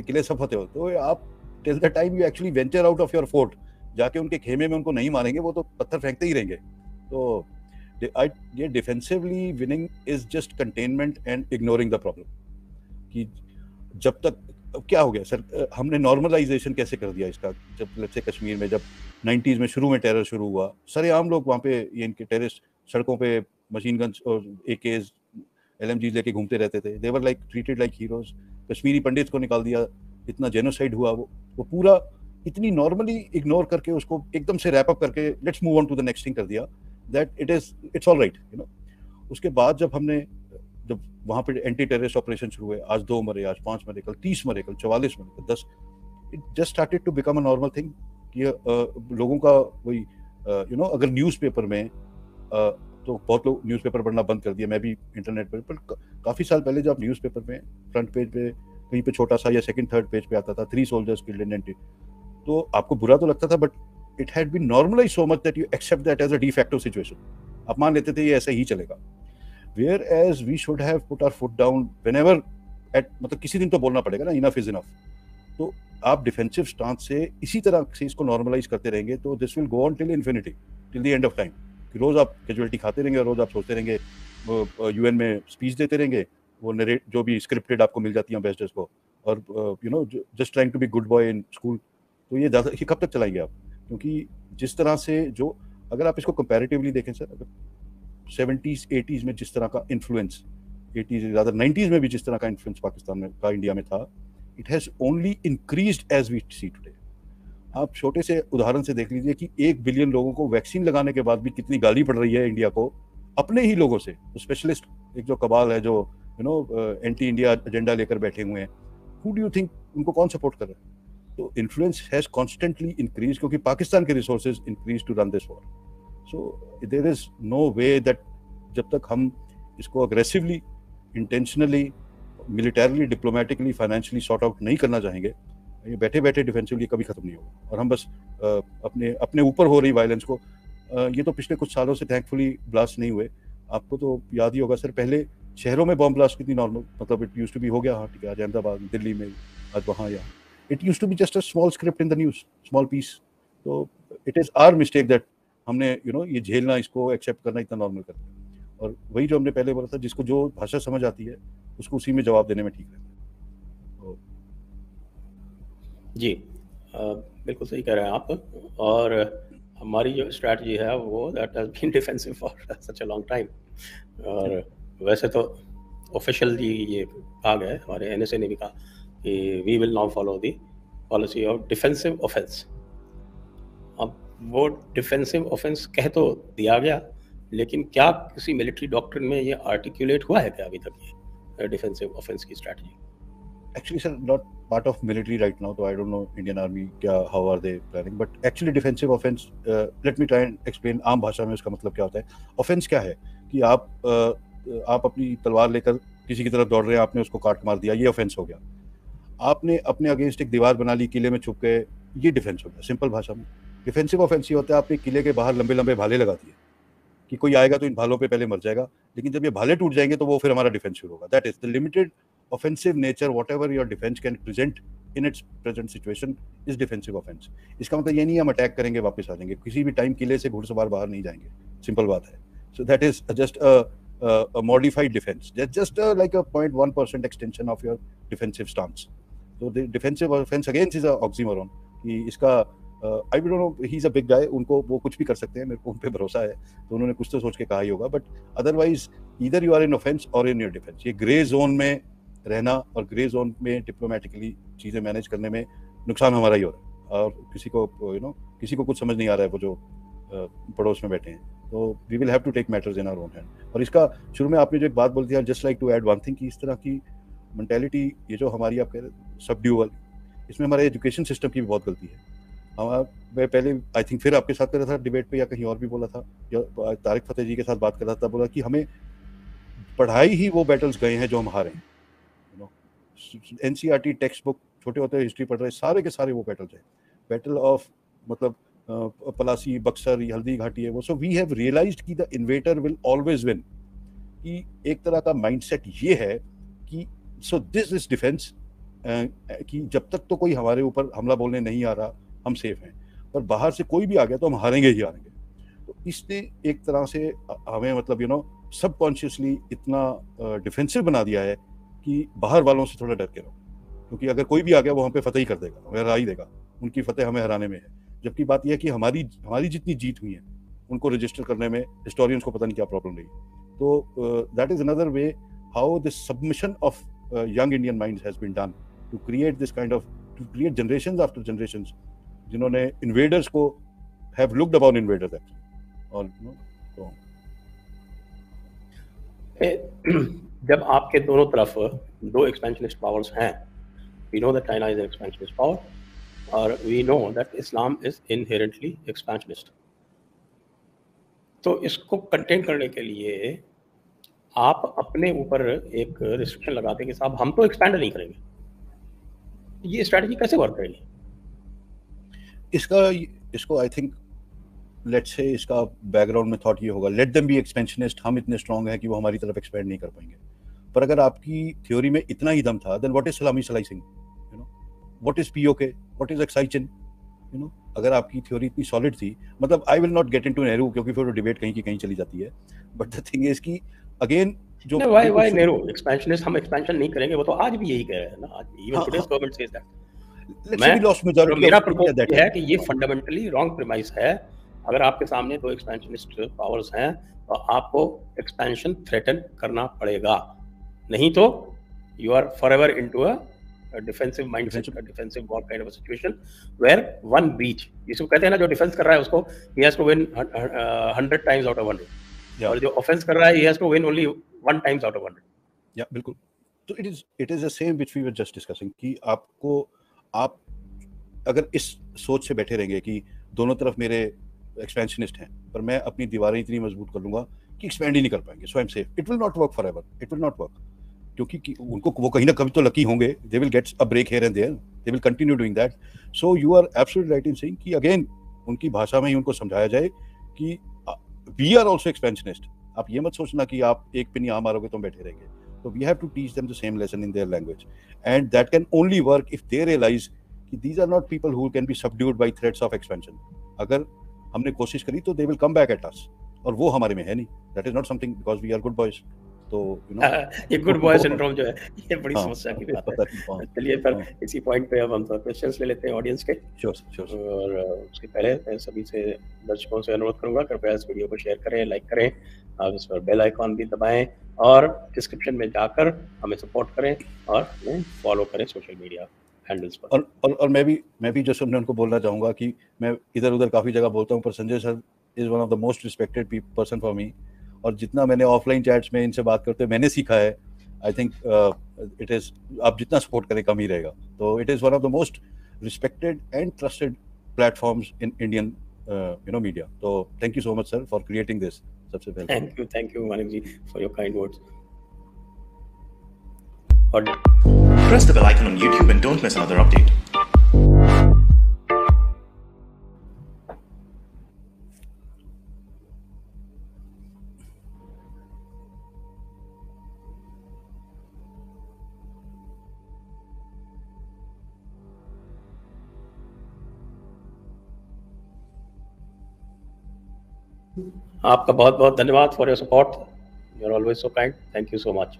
किले सब होते हो। तो आप till the time you actually venture out of your fort, जाके उनके खेमे में उनको नहीं मारेंगे, वो तो पत्थर फेंकते ही रहेंगे। तो ये defensively winning is just containment and ignoring the problem. कि जब तक, अब क्या हो गया सर, हमने नॉर्मलाइजेशन कैसे कर दिया इसका। जब लेट्स से कश्मीर में जब 90s में शुरू में टेरर शुरू हुआ, सरेआम लोग वहाँ पे ये इनके टेररिस्ट सड़कों पे मशीन गन्स और AKs LMGs लेके घूमते रहते थे। They were like treated like heroes. Kashmiri Pandit को निकाल दिया, इतना जेनोसाइड हुआ। वो वो पूरा इतनी नॉर्मली इग्नोर करके उसको एकदम से रैप अप करके let's move on to the next thing कर दिया that it's all right, you know. उसके बाद जब वहां पे एंटी टेररिस्ट ऑपरेशन शुरू हुए, आज 2 मरे, आज 5 मरे, कल 30 मरे, कल 44 मरे, कल 10, it just started to become a normal thing कि लोगों का वही यू नो, अगर न्यूज़पेपर में तो बहुत लोग न्यूज़पेपर पढ़ना बंद कर दिया, मैं भी इंटरनेट पर काफ़ी साल पहले जब न्यूज़पेपर में फ्रंट पेज पे कहीं पे छोटा सा या सेकंड थर्ड पेज पे आता था 3 सोल्जर्स किल्ड इन एंटी, तो आपको बुरा तो लगता था, but it had been normalised so much that you accept that as a de facto situation. आप मान लेते थे ये ऐसे ही चलेगा, whereas we should have put our foot down whenever at, मतलब किसी दिन तो बोलना पड़ेगा ना, इनफ इज इनफ। तो आप डिफेंसिव स्टांस से इसी तरह से इसको नॉर्मलाइज करते रहेंगे तो this will go on till infinity, till the end of time, कि रोज आप कैजुअलिटी खाते रहेंगे, रोज आप सोचते रहेंगे, यूएन में स्पीच देते रहेंगे, वो नरेट जो भी स्क्रिप्टेड आपको मिल जाती है एम्बेसडर्स को, और you know just trying to be good boy in school. तो ये ज़्यादा, ये कब तक चलाएंगे आप? क्योंकि जिस तरह से जो, अगर आप इसको कंपैरेटिवली देखें सर, अगर 70s 80s में जिस तरह का इन्फ्लुएंस, 80s ज़्यादा 90s में भी जिस तरह का इन्फ्लुएंस पाकिस्तान में का इंडिया में था, it has only increased as we see today. आप छोटे से उदाहरण से देख लीजिए कि 1 बिलियन लोगों को वैक्सीन लगाने के बाद भी कितनी गाली पड़ रही है इंडिया को अपने ही लोगों से। स्पेशलिस्ट एक जो कबाल है, जो you know anti India agenda लेकर बैठे हुए हैं, हु डू यू थिंक उनको कौन सपोर्ट कर रहा है? तो इन्फ्लुएंस हैज कॉन्स्टेंटली इंक्रीज, क्योंकि पाकिस्तान के resources increase to run this war. So there is no way that जब तक हम इसको aggressively, intentionally, militarily, diplomatically, financially sort out नहीं करना चाहेंगे, ये बैठे बैठे डिफेंसिवली कभी खत्म नहीं होगा। और हम बस अपने अपने ऊपर हो रही वायलेंस को, ये तो पिछले कुछ सालों से थैंकफुली ब्लास्ट नहीं हुए। आपको तो याद ही होगा सर, पहले शहरों में बॉम्ब ब्लास्ट कितनी नॉर्मल, मतलब इट यूज्ड टू बी, हो गया हाँ ठीक है, आज अहमदाबाद, दिल्ली में, आज वहाँ, यहाँ, it used to be just a small script in the news, small piece. तो it is our mistake that हमने यू नो ये झेलना, इसको एक्सेप्ट करना इतना नॉर्मल कर दिया। और वही जो हमने पहले बोला था, जिसको जो भाषा समझ आती है उसको उसी में जवाब देने में ठीक रहता है। जी, बिल्कुल सही कह रहे हैं आप। और हमारी जो स्ट्रैटेजी है वो that has been defensive for such a long time. और वैसे तो ऑफिशियली ये कहा गया है, हमारे एनएसए ने भी कहा कि we will now follow the policy of defensive offence. अब वो डिफेंसिव ऑफेंस कह तो दिया गया, लेकिन क्या किसी मिलिट्री डॉक्ट्रिन में ये आर्टिकुलेट हुआ है क्या अभी तक ये डिफेंसिव ऑफेंस की strategy? Actually, sir, not part of military right now, so I don't know Indian Army how are they planning. But actually, defensive offense. Let me try and explain. आम भाषा में उसका मतलब क्या होता है? Offense क्या है? कि आप अपनी तलवार लेकर किसी की तरफ दौड़ रहे हैं, आपने उसको काट मार दिया, ये ऑफेंस हो गया। आपने अपने अगेंस्ट एक दीवार बना ली, किले में छुप गए, ये डिफेंस हो गया। सिंपल भाषा में डिफेंसिव ऑफेंस ये होता है, आपने किले के बाहर लंबे लंबे भाले लगा दिए कि कोई आएगा तो इन भालों पे पहले मर जाएगा, लेकिन जब ये भाले टूट जाएंगे तो वो फिर हमारा डिफेंस शुरू होगा। That is the limited offensive nature, whatever your defense can present in its present situation is defensive offense. इसका मतलब ये नहीं है हम अटैक करेंगे वापस आ जाएंगे, किसी भी टाइम किले से घुड़सवार बाहर नहीं जाएंगे, सिंपल बात है। So that is just a modified defense, just like a 0.1% extension of your defensive stance. So the defensive offense again is a oxymoron कि इसका I don't know, he's a big guy, उनको वो कुछ भी कर सकते हैं, मेरे को उन पे भरोसा है, तो उन्होंने कुछ तो सोच के कहा ही होगा, but otherwise either you are in offense or in your defense। ये ग्रे जोन में रहना और ग्रे जोन में डिप्लोमेटिकली चीज़ें मैनेज करने में नुकसान हमारा ही हो रहा है, और किसी को यू नो किसी को कुछ समझ नहीं आ रहा है, वो जो पड़ोस में बैठे हैं। तो we will have to take matters in our own hand. और इसका शुरू में आपने जो एक बात बोली थी, just like to add one thing, कि इस तरह की मेंटालिटी, ये जो हमारी आप कह रहे सबड्यू वाली, इसमें हमारे एजुकेशन सिस्टम की भी बहुत गलती है। मैं पहले आई थिंक फिर आपके साथ कर रहा था डिबेट पे, या कहीं और भी बोला था, या तारिक फतेह जी के साथ बात कर रहा था, बोला कि हमें पढ़ाई ही वो बैटल्स गए हैं जो हम हारे हैं। एनसीईआरटी टेक्स्ट बुक, छोटे होते हिस्ट्री पढ़ रहे, सारे के सारे वो बैटल्स हैं। बैटल ऑफ मतलब पलासी, बक्सर, हल्दी घाटी है वो। सो वी हैव रियलाइज्ड कि the invader will always win, कि एक तरह का माइंडसेट ये है कि सो दिस इज डिफेंस, कि जब तक तो कोई हमारे ऊपर हमला बोलने नहीं आ रहा हम सेफ हैं, पर बाहर से कोई भी आ गया तो हम हारेंगे ही हारेंगे। तो इसने एक तरह से हमें मतलब यू नो सबकॉन्शियसली इतना डिफेंसिव बना दिया है कि बाहर वालों से थोड़ा डर के रहो, क्योंकि अगर कोई भी आ गया वो हम पे फतेह ही कर देगा, हमें हरा ही देगा, उनकी फतेह हमें हराने में है। जबकि बात यह है कि हमारी जितनी जीत हुई है उनको रजिस्टर करने में हिस्टोरियंस को पता नहीं क्या प्रॉब्लम रही। तो that is another way how the submission of young Indian minds has been done to create this kind of to create generations after generations जिन्होंने invaders को have looked upon invaders actually, और so जब आपके दोनों तरफ दो expansionist powers हैं, we know that China is an expansionist power, और we know that Islam is inherently expansionist. तो इसको कंटेन करने के लिए आप अपने ऊपर एक रिस्ट्रिक्शन लगाते हैं कि साहब हम तो एक्सपैंड नहीं करेंगे, ये स्ट्रैटेजी कैसे वर्क करेगी? इसको आई थिंक लेट्स से इसका बैकग्राउंड में थॉट ये होगा, लेट देम बी एक्सपेंशनिस्ट, हम इतने स्ट्रांग हैं कि वो हमारी तरफ एक्सपेंड नहीं कर पाएंगे. पर अगर आपकी थ्योरी में इतना ही दम था, then what is salami slicing, you know, what is POK, what is Aksai Chin, you know. अगर आपकी थ्योरी इतनी सॉलिड थी, मतलब I will not get into Nehru क्योंकि फिर डिबेट कहीं की कहीं चली जाती है, बट द थिंग इज कि अगेन जो व्हाई नेहरू एक्सपेंशनिस्ट, हम एक्सपेंशन नहीं करेंगे, वो तो आज भी यही कह रहे हैं ना, आज even today's government says that. मेरा प्रपोजल है कि ये फंडामेंटली रॉन्ग प्रीमाइस है. अगर आपके सामने दो एक्सपेंशनिस्ट पावर्स हैं तो आपको एक्सपेंशन थ्रेटन करना पड़ेगा, नहीं तो you are forever into a defensive mindset, a defensive war kind of a situation where one breach, जिसको कहते हैं ना, जो डिफेंस कर रहा है उसको he has to win 100 times out of 100, और जो ऑफेंस कर रहा है he has to win only 1 times out of 100. या बिल्कुल. तो it is the same which we were just discussing कि आप अगर इस सोच से बैठे रहेंगे कि दोनों तरफ मेरे एक्सपेंशनिस्ट हैं पर मैं अपनी दीवारें इतनी मजबूत कर लूंगा कि एक्सपेंड ही नहीं कर पाएंगे, so I am safe, it will not work forever, it will not work. क्योंकि उनको वो कहीं ना कभी तो लकी होंगे, they will get a break here and there, they will continue doing that. So you are absolutely right in saying कि again उनकी भाषा में ही उनको समझाया जाए कि वी आर आल्सो एक्सपेंशनिस्ट. आप ये मत सोचना कि आप एक पिन यहाँ मारोगे तो बैठे रहेंगे. So we have to teach them the same lesson in their language, and that can only work if they realize that these are not people who can be subdued by threats of expansion. अगर हमने कोशिश करी तो they will come back at us, और वो हमारे में है नहीं. That is not something because we are good boys. तो you know ये गुड बॉय सिंड्रोम जो है ये बड़ी समस्या की बात है. चलिए फिर इसी पॉइंट पे अब हम क्वेश्चंस ले लेते हैं ऑडियंस के. श्योर. और उसके पहले मैं सभी से दर्शकों से अनुरोध करूंगा, कृपया इस वीडियो को शेयर करें, लाइक करें, आप इस पर बेल आइकॉन भी दबाएं और डिस्क्रिप्शन में जाकर हमें सपोर्ट करें और हमें फॉलो करें सोशल मीडिया हैंडल्स पर. और मैं भी जो सुनने उनको बोलना चाहूँगा कि मैं इधर उधर काफ़ी जगह बोलता हूँ, पर Sanjay sir is one of the most respected person for me. और जितना मैंने ऑफलाइन चैट्स में इनसे बात करते मैंने सीखा है, आई थिंक इट इज़, आप जितना सपोर्ट करें कम ही रहेगा. तो it is one of the most respected and trusted platforms in Indian media. तो thank you so much sir for creating this. सबसे पहले thank you Manik ji for your kind words. Press the bell icon on YouTube and don't miss another update. आपका बहुत बहुत धन्यवाद for your support. You are always so kind. Thank you so much.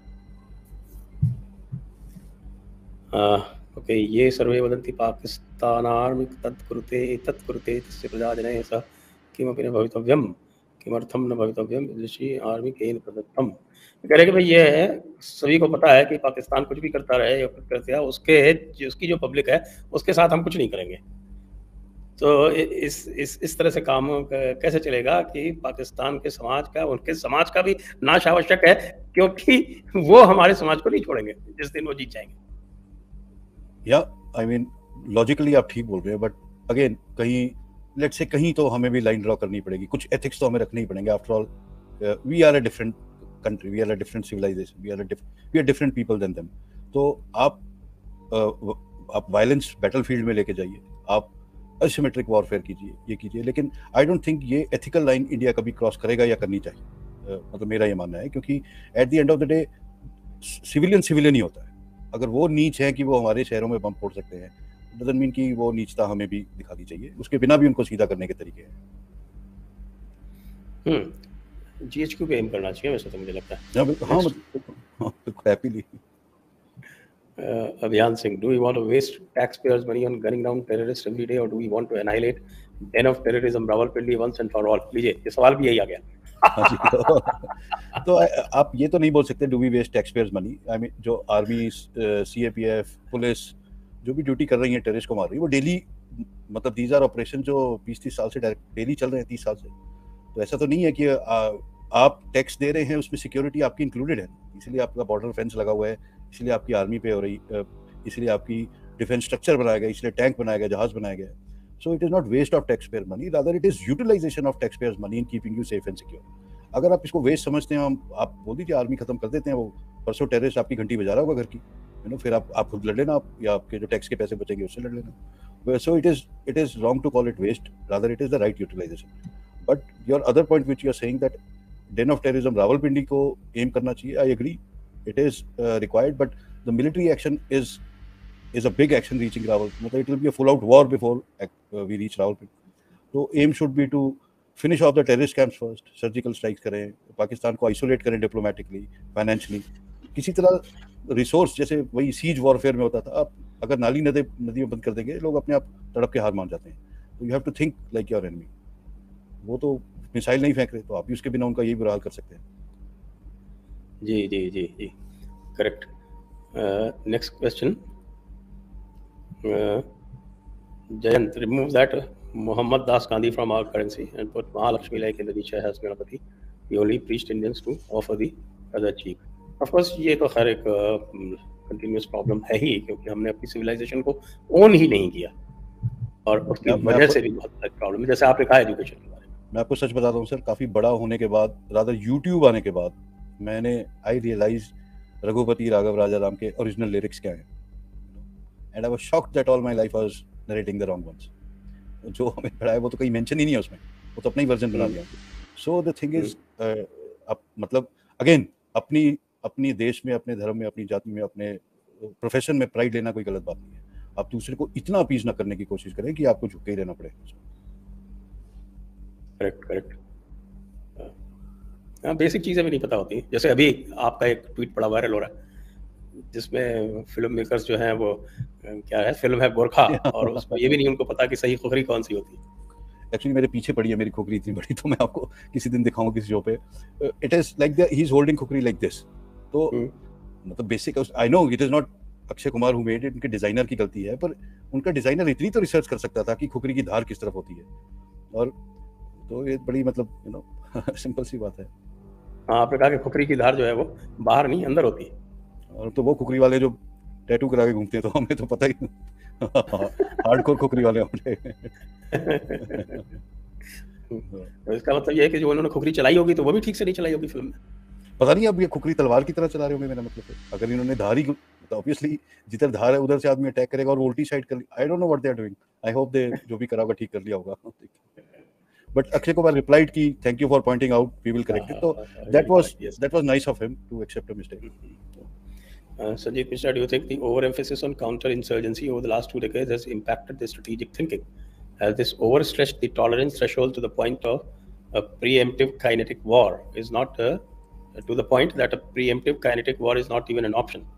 Okay, ये सर्वे वदन्ति पाकिस्तानार्मि तत्कुरुते तस्य प्रजाजनैः सह किमपि न भवितव्यं, किमर्थं न भवितव्यं ईदृशी आर्मी केन प्रदत्तम. कह रहे कि भाई ये है, सभी को पता है कि पाकिस्तान कुछ भी करता रहे या कुछ करते हैं, उसकी जो पब्लिक है उसके साथ हम कुछ नहीं करेंगे. तो इस तरह से काम कैसे चलेगा कि पाकिस्तान के समाज का, उनके समाज का भी नाश आवश्यक है, क्योंकि वो हमारे समाज को नहीं छोड़ेंगे जिस दिन वो जीत जाएंगे. या आई मीन लॉजिकली आप ठीक बोल रहे हैं, बट अगेन कहीं लेट्स से कहीं तो हमें भी लाइन ड्रॉ करनी पड़ेगी. कुछ एथिक्स तो हमें रखने ही पड़ेंगे. After all we are a different country, we are a different civilisation, we are different people than them. तो आप वायलेंस बैटलफील्ड में लेके जाइए, आप असिमेट्रिक वॉरफेयर कीजिए, ये कीजिए, लेकिन आई डोंट थिंक ये एथिकल लाइन इंडिया कभी क्रॉस करेगा या करनी चाहिए. मतलब मेरा ये मानना है, क्योंकि at the end of the day civilian ही होता है. अगर वो नीच है कि वो हमारे शहरों में बम फोड़ सकते हैं, डजंट मीन कि वो नीचता हमें भी दिखानी चाहिए. उसके बिना भी उनको सीधा करने के तरीके हैं. जीएचक्यू पे एम करना चाहिए वैसे तो मुझे लगता है. हाँ, happily. Abhiyan Singh, do we want to waste taxpayers' money on gunning down terrorists every day, or do we want to annihilate den of terrorism Rawalpindi once and for all? लीजिए, ये सवाल भी यही आ गया. तो आप ये तो नहीं बोल सकते do we waste taxpayers money. I mean जो आर्मी, सीएपीएफ, पुलिस, जो भी ड्यूटी कर रही है टेररिस्ट को मार रही है वो डेली, मतलब दीज आर ऑपरेशन जो 20-30 साल से डेली चल रहे हैं, 30 साल से। तो ऐसा तो नहीं है कि आप टैक्स दे रहे हैं उसमें सिक्योरिटी आपकी इंक्लूडेड है, इसलिए आपका बॉर्डर फेंस लगा हुआ है, इसलिए आपकी आर्मी पे हो रही, इसलिए आपकी डिफेंस स्ट्रक्चर बनाया गया, इसलिए टैंक बनाया गया, जहाज बनाया गया। So it is not waste of tax payer money, rather it is utilization of tax payers money in keeping you safe and secure. अगर आप इसको वेस्ट समझते हैं, आप बोल दीजिए आर्मी खत्म कर देते हैं, वो परसों टेररिस्ट आपकी घंटी बजा रहा होगा घर की, फिर आप खुद लड़ लेना, आप या आपके जो टैक्स के पैसे बचेंगे उससे लड़ लेना। So it is wrong to call it waste, rather it is the right utilization. But your other point which you are saying that den of terrorism Rawalpindi को एम करना चाहिए, I agree, it is required, but the military action is a big action reaching Rawal, मतलब it will be a full out war before we reach Rawalpindi. तो aim should be to finish off the terrorist camps first, surgical strikes करें, पाकिस्तान को isolate करें diplomatically, financially, किसी तरह resource, जैसे वही seize warfare में होता था, आप अगर नदी में बंद कर देंगे लोग अपने आप तड़प के हार मान जाते हैं। तो you have to think like your enemy. वो तो मिसाइल नहीं फेंक रहे, तो आप भी उसके बिना उनका यही बुरा हाल कर सकते हैं। जी जी जी जी, correct. Next question, Jayant, remove that Muhammad Das Gandhi from our currency and put Mahalakshmi like Indonesia has Ganapati. We only preached Indians to offer the other cheap. Of course, ये तो खैर एक कंटिन्यूस प्रॉब्लम है ही, क्योंकि हमने अपनी civilisation को own ही नहीं किया, और उसकी वजह से भी बहुत सारी प्रॉब्लम है, जैसे आपने कहा एजुकेशन के बारे में। मैं आपको सच बताता हूँ सर, काफ़ी बड़ा होने के बाद, रादर यूट्यूब आने के बाद, मैंने आई रियलाइज रघुपति राघव राजाराम के ओरिजिनल लिरिक्स क्या हैं, and I was shocked that all my life I was narrating the wrong ones. जो हमें पढ़ा है वो तो कहीं मेंशन ही नहीं है उसमें, वो तो अपना ही वर्जन बना दिया। सो द थिंग इज, मतलब अगेन अपनी देश में, अपने धर्म में, अपनी जाति में, अपने प्रोफेशन में प्राइड लेना कोई गलत बात नहीं है। आप दूसरे को इतना अपीज ना करने की कोशिश करें कि आपको झुक के ही रहना पड़े। करेक्ट। बेसिक चीज़ें भी नहीं पता होती, जैसे अभी आपका एक ट्वीट बड़ा वायरल हो रहा है जिसमें फिल्म मेकर्स जो हैं वो, क्या है, फिल्म है गोरखा, और उसमें ये भी नहीं उनको पता कि सही खोखरी कौन सी होती है। एक्चुअली मेरे पीछे पड़ी है मेरी खोखरी इतनी बड़ी, तो मैं आपको किसी दिन दिखाऊंगा किसी शो पे। It is like he is holding Khokhri like this. तो मतलब basic, I know it is not Akshay Kumar who made it, उनके डिजाइनर की गलती है, पर उनका डिजाइनर इतनी तो रिसर्च कर सकता था कि खोखरी की धार किस तरफ होती है। और तो ये बड़ी मतलब सिंपल सी बात है। हाँ, आपने कहा कि खोखरी की धार जो है वो बाहर नहीं अंदर होती है। और तो वो खोखरी वाले जो टैटू करा के घूमते हैं, तो हमें तो पता ही हार्डकोर खोखरी वाले होंगे। तो इसका मतलब ये है कि जो उन्होंने खोखरी चलाई होगी तो वो भी ठीक से नहीं चलाई होगी फिल्म में। पता नहीं, अब ये खोखरी तलवार की तरह चला रहे होंगे, मेरा मतलब है। अगर इन्होंने धारी, तो ऑब्वियसली जिधर धार है उधर से आदमी अटैक करेगा और वो उल्टी साइड कर, I don't know what they are doing. I hope they जो भी करा होगा ठीक कर लिया होगा। बट अक्षय कुमार रिप्लाइड की thank you for pointing out, we will correct it. तो that was nice of him to accept a mistake. Sanjeev Mishra, do you think the overemphasis on counterinsurgency over the last 2 decades has impacted the strategic thinking? Has this overstretched the tolerance threshold to the point of a preemptive kinetic war is not to the point that a preemptive kinetic war is not even an option?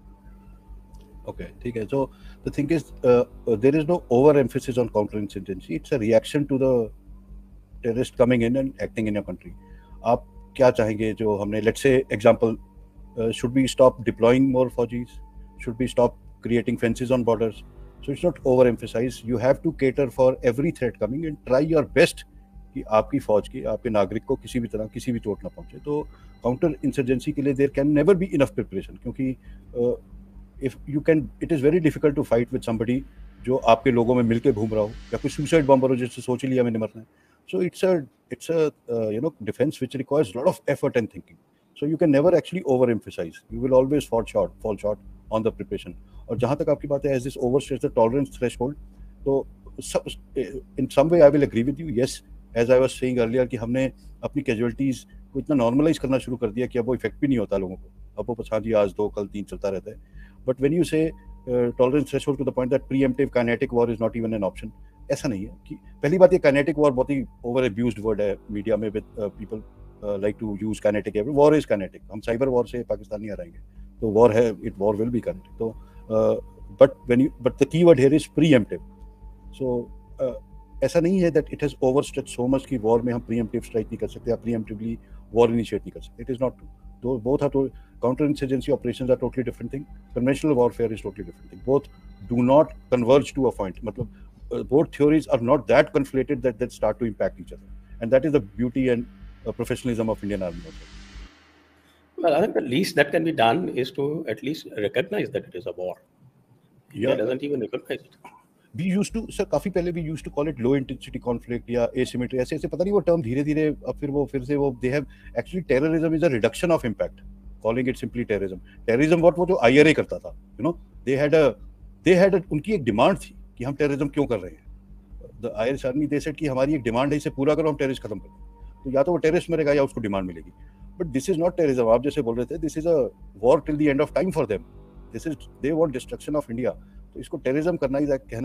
Okay, ठीक है। So the thing is, there is no overemphasis on counterinsurgency. It's a reaction to the terrorist coming in and acting in your country. आप क्या चाहेंगे जो हमने, let's say example, should we stop deploying more Faujis? Should we stop creating fences on borders? So it's not overemphasized. You have to cater for every threat coming and try your best कि आपकी फौज की, आपके नागरिक को किसी भी तरह किसी भी चोट ना पहुंचे। तो काउंटर इंसर्जेंसी के लिए there can never be enough preparation, क्योंकि if you can, it is very difficult to fight with somebody जो आपके लोगों में मिलके घूम रहा हो, या कोई सुसाइड बॉम्बर हो जिससे सोच ही लिया मैंने मरना है। So it's a defence which requires lot of effort and thinking. So you can never actually overemphasize. You will always fall short on the preparation. और जहाँ तक आपकी बात है, as this overstretch the tolerance threshold, तो in some way I will agree with you. Yes, as I was saying earlier कि हमने अपनी casualties को इतना normalize करना शुरू कर दिया कि अब वो effect भी नहीं होता लोगों को। अब वो पछा जी आज 2 कल 3 चलता रहता है। But when you say tolerance threshold to the point that preemptive kinetic war is not even an option, ऐसा नहीं है। कि पहली बात ये kinetic war बहुत ही over abused word है मीडिया में, with people like to use kinetic. War is kinetic. हम साइबर वॉर से पाकिस्तान नहीं हराएंगे, तो वॉर है, it war will be kinetic. तो but the key word here is preemptive. So ऐसा नहीं है that it has overstretched so much कि वॉर में हम preemptive strike नहीं कर सकते या preemptively war initiate नहीं कर सकते. It is not true. Both are counter insurgency operations are totally different thing. Conventional warfare is totally different thing. Both do not converge to a point. मतलब both theories are not that conflated that start to impact each other, and that is the beauty and professionalism of Indian Army also. Well, I think the least that can be done is to at least recognize that it is a war. India doesn't even recognize it. We used to, sir, काफी पहले we used to call it low intensity conflict या asymmetry, ऐसे ऐसे पता नहीं वो term धीरे धीरे अब फिर से वो they have actually terrorism is a reduction of impact, calling it simply terrorism. Terrorism what वो जो IRA करता था, you know, they had a उनकी एक डिमांड थी कि हम टेररिज्म क्यों कर रहे हैं. The Irish Army they said कि हमारी एक डिमांड है, इसे पूरा करो, हम टेररिस्ट खत्म कर दें. तो या तो वो टेररिस्ट मरेगा या उसको डिमांड मिलेगी. But this is not terrorism. आप जैसे बोल रहे थे, this is a war till the end of time for them. This is, they want destruction of India. तो इसको terrorism कहना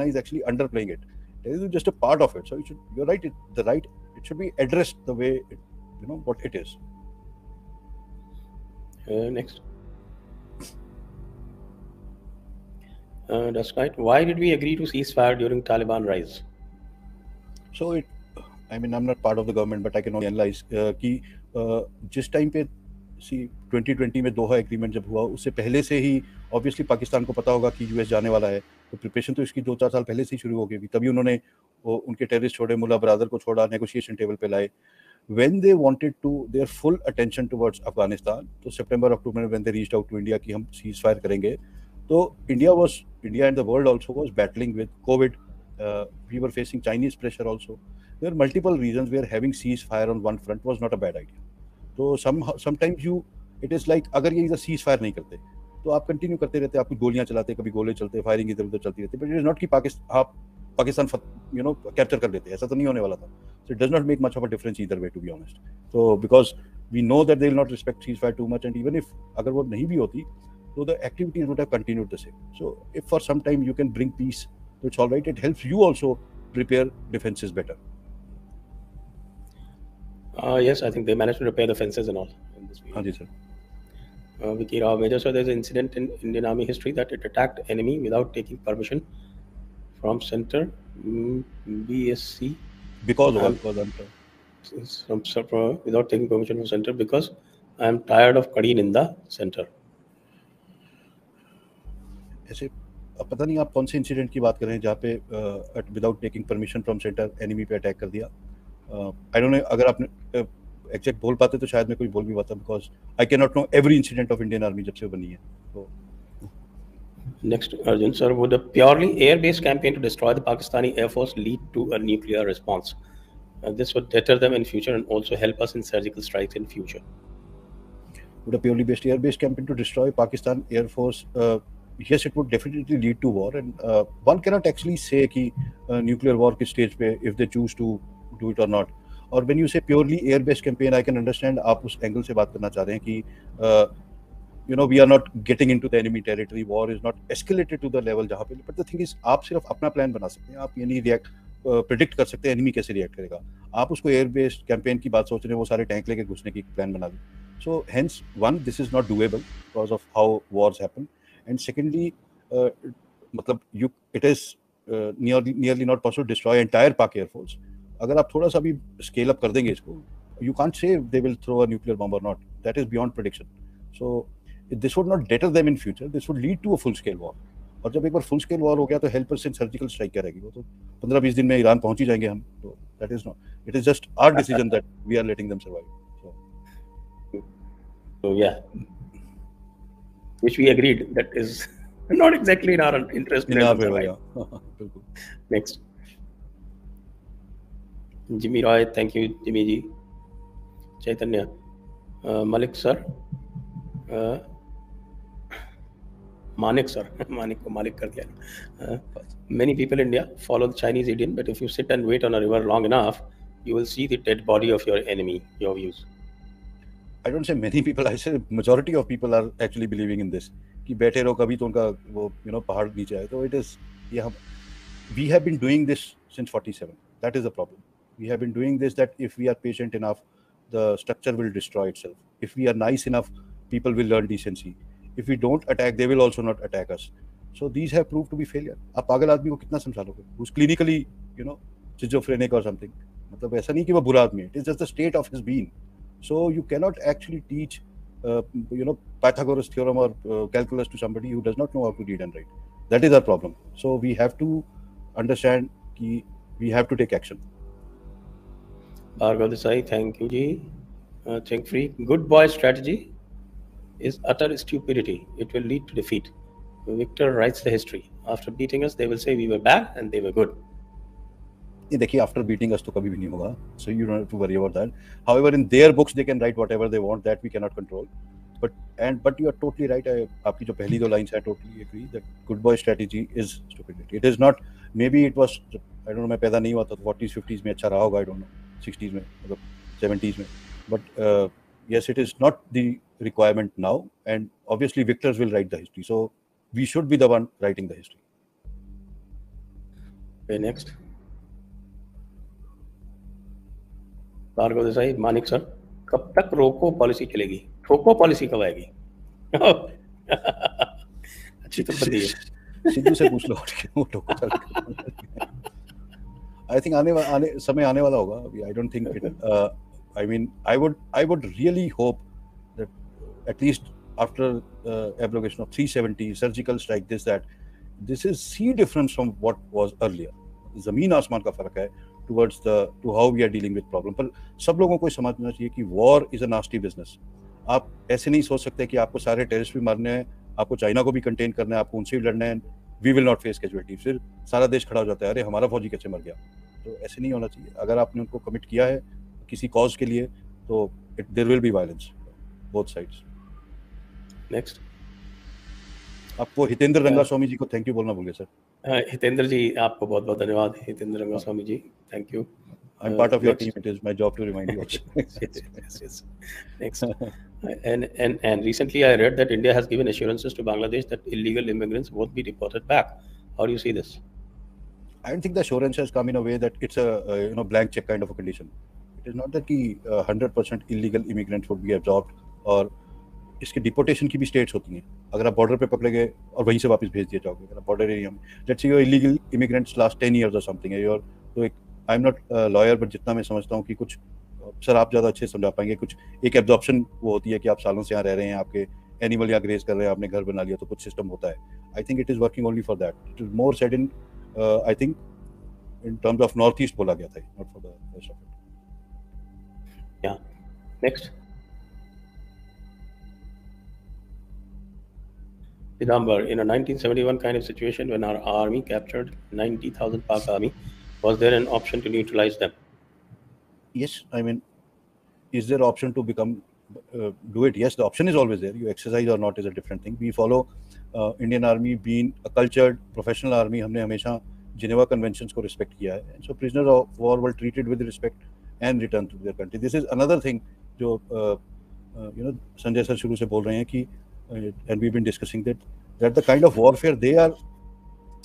is actually underplaying it. Terrorism is just a part of it. So you're right. It should be addressed the way what it is. Next. That's right. Why did we agree to ceasefire during Taliban rise? So I'm not part of the government, but I can only analyze कि जिस time पे 2020 में दोहा agreement जब हुआ, उससे पहले से ही obviously Pakistan को पता होगा कि यूएस जाने वाला है, तो प्रिपरेशन तो इसकी 2-4 साल पहले से ही शुरू हो गई थी. तभी उन्होंने उनके टेररिस्ट छोड़े, मुल्ला बरादर को छोड़ा, नेगोशिएशन टेबल पे लाए. When they wanted to their full attention towards Afghanistan, तो सितंबर अक्टूबर when they reached out to India कि हम सीज फायर करेंगे, तो India and the world also was battling with COVID. We were facing Chinese pressure also. There are multiple reasons where having ceasefire on one front was not a bad idea. तो sometimes it is like अगर ये इधर ceasefire नहीं करते तो आप continue करते रहते, आप कुछ गोलियां चलाते, कभी गोले चलते, फायरिंग इधर उधर चलती रहती, बट इट इज नॉट कि पाकिस्तान कैप्चर कर लेते, ऐसा तो नहीं होने वाला था. So it does not make much of a difference either way, to be honest. So because we know that they will not respect ceasefire too much, and even if अगर वो नहीं भी होती, so the activities would have continued the same. So if for some time you can bring peace, so it's all right. It helps you also prepare defenses better. Yes, I think they managed to repair the fences and all in this हाँ जी sir. Vicky Rao, Major sir, there's an incident in Indian Army history that it attacked enemy without taking permission from center. BSC. Because without taking permission from center because I am tired of Kadi Ninda center. ऐसे अब पता नहीं आप कौन से incident की बात कर रहे हैं जहाँ पे without taking permission from centre enemy पे अटैक कर दिया. आई डोंट नो, अगर आपने एग्जैक्ट बोल पाते तो शायद मैं कोई बोल भी पाता, because I can not know every incident of Indian army जब से बनी है. तो Next, Arjun sir, would a purely air-based campaign to destroy the Pakistani Air Force lead to a nuclear response? This would deter them in future and also help us in surgical strikes in future. Would a purely air-based campaign to destroy Pakistan Air Force? Yes, it would definitely lead to war, and one cannot actually say कि nuclear war किस stage पे if they choose to do it or not. और when you say purely air-based campaign, I can understand आप उस angle से बात करना चाह रहे हैं कि we are not getting into the enemy territory. War is not escalated to the level जहाँ पे. But the thing is, आप सिर्फ अपना प्लान बना सकते हैं, आप ये नहीं प्रिडिक्ट कर सकते एनिमी कैसे रिएक्ट करेगा. आप उसको एयर बेस्ड कैंपेन की बात सोच रहे हैं, वो सारे टैंक लेके घुसने की प्लान बना दें. So hence one, this is not doable because of how wars happen, and secondly मतलब it is nearly not possible destroy entire Pak air force. अगर आप थोड़ा सा भी स्केल अप कर देंगे इसको, you can't say they will throw a nuclear bomb or not. That is beyond prediction. So this would not deter them in future, this would lead to a full scale war. और जब एक बार full scale war हो गया तो helpers and surgical strike क्या रहेगी, वो तो 15-20 दिन में ईरान पहुंच ही जाएंगे हम. तो that is not, it is just our decision that we are letting them survive. So yeah, which we agreed that is not exactly in our interest. In our favor, yeah. Next, Jimmy Roy, thank you Jimmy ji. Chaitanya, Malik sir, Manik sir, Manik ko Malik kar diya. Many people in India follow the Chinese idiom, but if you sit and wait on a river long enough, you will see the dead body of your enemy. Your views? I don't say many people, I say majority of people are actually believing in this कि बैठे रहो, कभी तो उनका वो पहाड़ नीचे आए. तो it is, we have been doing this since 47. That is the problem. We have been doing this, that if we are patient enough, the structure will destroy itself. If we are nice enough, people will learn decency. If we don't attack, they will also not attack us. So these have proved to be failure. आप पागल आदमी को कितना समझा लोगे? Who's clinically, schizophrenic or something. मतलब ऐसा नहीं कि वो बुरा आदमी है. It is just the state of his being. So you cannot actually teach, Pythagoras theorem or calculus to somebody who does not know how to read and write. That is our problem. So we have to understand कि we have to take action. Bhargav Desai, thank you ji. Think free. Good boy strategy is utter stupidity. It will lead to defeat. Victor writes the history. After beating us, they will say we were bad and they were good. ये देखिए, after beating us तो कभी भी नहीं होगा. So you don't have to worry about that. However, in their books they can write whatever they want. That we cannot control. But you are totally right. आपकी जो पहली दो lines है, I totally agree that good boy strategy is stupidity. It is not. Maybe it was, I don't know, मैं पैदा नहीं हुआ था 40s 50s में अच्छा रहा होगा, I don't know, 60s में, मतलब 70s में. But yes, it is not the requirement now, and obviously victors will write the history. So we should be the one writing the history. Okay, next. Bhargav Desai, Manik sir, कब तक रोको policy चलेगी? ठोको policy कब आएगी? अच्छी तो बंदी है. सिद्धू से पूछ लो वो ठोको चलेगी. I think समय आने वाला होगा. I don't think it. I mean, I would really hope that at least after abrogation of 370 surgical strike, this is sea difference from what was earlier. जमीन आसमान का फर्क है to how we are dealing with problem. पर सब लोगों को समझना चाहिए कि war is a nasty business. आप ऐसे नहीं सोच सकते कि आपको सारे टेररिस्ट भी मारने हैं, आपको चाइना को भी कंटेन करना है, आपको उनसे भी लड़ना है. We will not face casualty. फिर सारा देश खड़ा हो जाता है, अरे हमारा फौजी कैसे मर गया. तो ऐसे नहीं होना चाहिए. अगर आपने उनको कमिट किया है किसी कॉज के लिए, तो there will be violence both sides. Next. आपको हितेंद्र रंगास्वामी जी को थैंक यू बोलना भूल गए सर. हितेंद्र जी, आपको बहुत बहुत धन्यवाद. Hitendra Rangaswami ji, thank you. I'm part of your team. It is my job to remind you. yes. Next. And recently I read that India has given assurances to Bangladesh that illegal immigrants won't be deported back. How do you see this? I don't think the assurance has come in a way that it's a blank check kind of a condition. It is not that 100% illegal immigrants would be absorbed, और इसके deportation की भी states होती हैं. अगर आप border पे पकड़े गए और वहीं से वापस भेज दिए जाओगे, अगर आप बॉर्डर एरिया में, let's say your illegal immigrants last 10 years और समथिंग है, योर तो एक, I am not lawyer, but जितना मैं समझता हूँ कि कुछ, सर आप ज़्यादा अच्छे समझा पाएंगे, कुछ एक एब्जॉर्प्शन वो होती है कि आप सालों से यहाँ रह रहे हैं, आपके एनिमल यहाँ ग्रेज कर रहे हैं, आपने घर बना लिया, तो कुछ सिस्टम होता है. I think it is working only for that. It is more said in, I think in terms of northeast बोला गया था, not for the rest of it. Yeah. Next. Pidambar, in a 1971 kind of situation when our army captured 90,000 Pak army, was there an option to neutralize them? Yes, I mean, is there option to become do it? Yes, the option is always there. You exercise or not is a different thing. We follow Indian Army being a cultured professional army. हमने हमेशा Geneva Conventions को respect किया है. And so prisoners of war were treated with respect and returned to their country. This is another thing जो Sanjay sir शुरू से बोल रहे हैं कि and we've been discussing that the kind of warfare they are